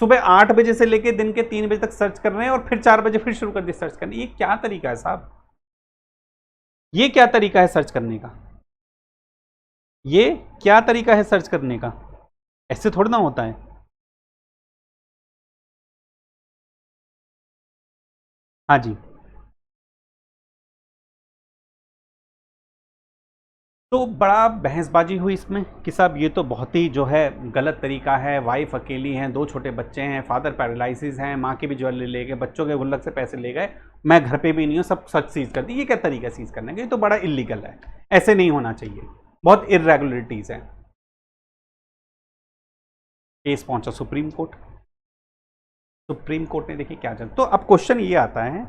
सुबह 8 बजे से लेकर दिन के 3 बजे तक सर्च कर रहे हैं, और फिर 4 बजे फिर शुरू कर दी सर्च करने। ये क्या तरीका है साहब, ये क्या तरीका है सर्च करने का, ये क्या तरीका है सर्च करने का। ऐसे थोड़ा ना होता है। हाँ जी, तो बड़ा बहसबाजी हुई इसमें कि साहब ये तो बहुत ही जो है गलत तरीका है, वाइफ अकेली हैं, 2 छोटे बच्चे हैं, फादर पैरालिसिस हैं, माँ की भी ज्वेलरी ले गए, बच्चों के गुल्लक से पैसे ले गए, मैं घर पे भी नहीं हूँ, सब सच सीज कर दी। ये क्या तरीका है सीज करने का, ये तो बड़ा इलीगल है, ऐसे नहीं होना चाहिए, बहुत इरेगुलरिटीज है। केस पहुंचा सुप्रीम कोर्ट। सुप्रीम कोर्ट ने देखिए क्या जाना। तो अब क्वेश्चन ये आता है,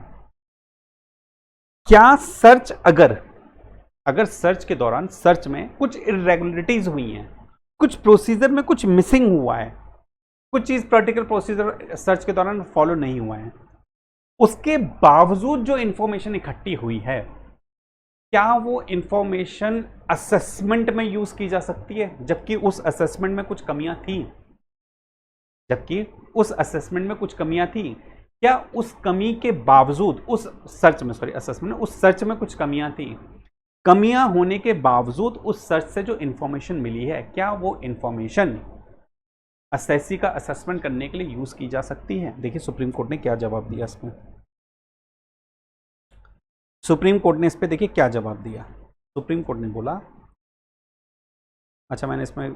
क्या सर्च अगर सर्च के दौरान सर्च में कुछ इरेगुलरिटीज हुई हैं, कुछ प्रोसीजर में कुछ मिसिंग हुआ है, कुछ चीज पर्टिकुलर प्रोसीजर सर्च के दौरान फॉलो नहीं हुआ है, उसके बावजूद जो इंफॉर्मेशन इकट्ठी हुई है, क्या वो इंफॉर्मेशन असेसमेंट में यूज की जा सकती है, जबकि उस असेसमेंट में कुछ कमियां थी, जबकि उस असेसमेंट में कुछ कमियां थी, क्या उस कमी के बावजूद उस सर्च में, सॉरी असेसमेंट, उस सर्च में कुछ कमियां थी, कमियां होने के बावजूद उस सर्च से जो इंफॉर्मेशन मिली है, क्या वो इंफॉर्मेशन असेसी का असेसमेंट करने के लिए यूज की जा सकती है। देखिए सुप्रीम कोर्ट ने क्या जवाब दिया इसमें। सुप्रीम कोर्ट ने इस पे देखिए क्या जवाब दिया। सुप्रीम कोर्ट ने बोला अच्छा मैंने इसमें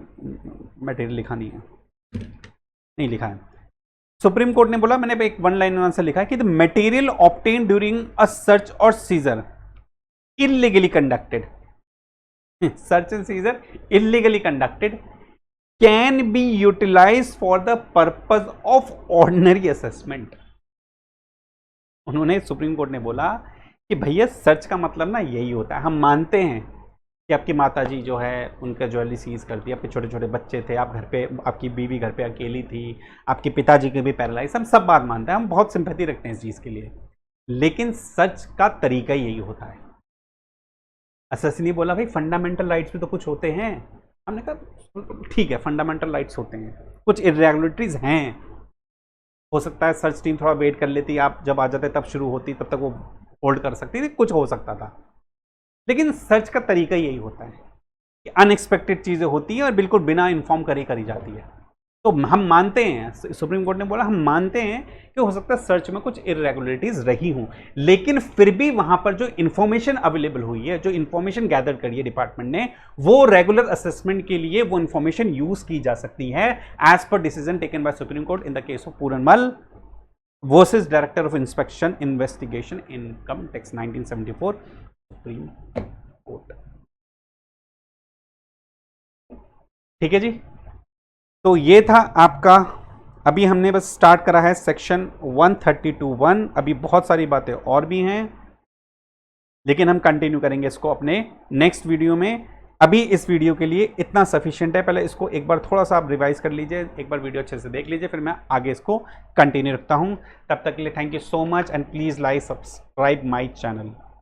मटेरियल लिखा नहीं है, नहीं लिखा है। सुप्रीम कोर्ट ने बोला, मैंने एक वन लाइन आंसर लिखा है कि the material obtain during a search और seizure illegally conducted, search and seizure illegally conducted can be utilise for the purpose of ordinary assessment. उन्होंने, सुप्रीम कोर्ट ने बोला कि भैया सर्च का मतलब ना यही होता है, हम मानते हैं कि आपकी माताजी जो है उनका ज्वेलरी सीज करती है, आपके छोटे छोटे बच्चे थे, आप घर पे, आपकी बीवी घर पे अकेली थी, आपके पिताजी के भी पैरालाइज, हम सब बात मानते हैं, हम बहुत सिंपैथी रखते हैं इस चीज़ के लिए, लेकिन सच का तरीका ही यही होता है। असस ने बोला भाई फंडामेंटल राइट्स भी तो कुछ होते हैं, हमने कहा ठीक है फंडामेंटल राइट्स होते हैं, कुछ इरेगुलरिटीज हैं, हो सकता है सर्च टीम थोड़ा वेट कर लेती, आप जब आ जाते तब शुरू होती, तब तक वो होल्ड कर सकती थी, कुछ हो सकता था, लेकिन सर्च का तरीका यही होता है कि अनएक्सपेक्टेड चीज़ें होती हैं और बिल्कुल बिना इन्फॉर्म करे करी जाती है। तो हम मानते हैं, सुप्रीम कोर्ट ने बोला हम मानते हैं कि हो सकता है सर्च में कुछ इरेगुलरिटीज रही हों, लेकिन फिर भी वहां पर जो इंफॉर्मेशन अवेलेबल हुई है, जो इंफॉर्मेशन गैदर करी है डिपार्टमेंट ने, वो रेगुलर असेसमेंट के लिए वो इंफॉर्मेशन यूज की जा सकती है as per decision taken by supreme court in the case of Puranmal versus director of inspection investigation income tax 1974 supreme court. ठीक है जी, तो ये था आपका, अभी हमने बस स्टार्ट करा है सेक्शन 132(1), अभी बहुत सारी बातें और भी हैं, लेकिन हम कंटिन्यू करेंगे इसको अपने नेक्स्ट वीडियो में। अभी इस वीडियो के लिए इतना सफिशिएंट है, पहले इसको एक बार थोड़ा सा आप रिवाइज कर लीजिए, एक बार वीडियो अच्छे से देख लीजिए, फिर मैं आगे इसको कंटिन्यू रखता हूं। तब तक के लिए thank you so much and please like subscribe my channel.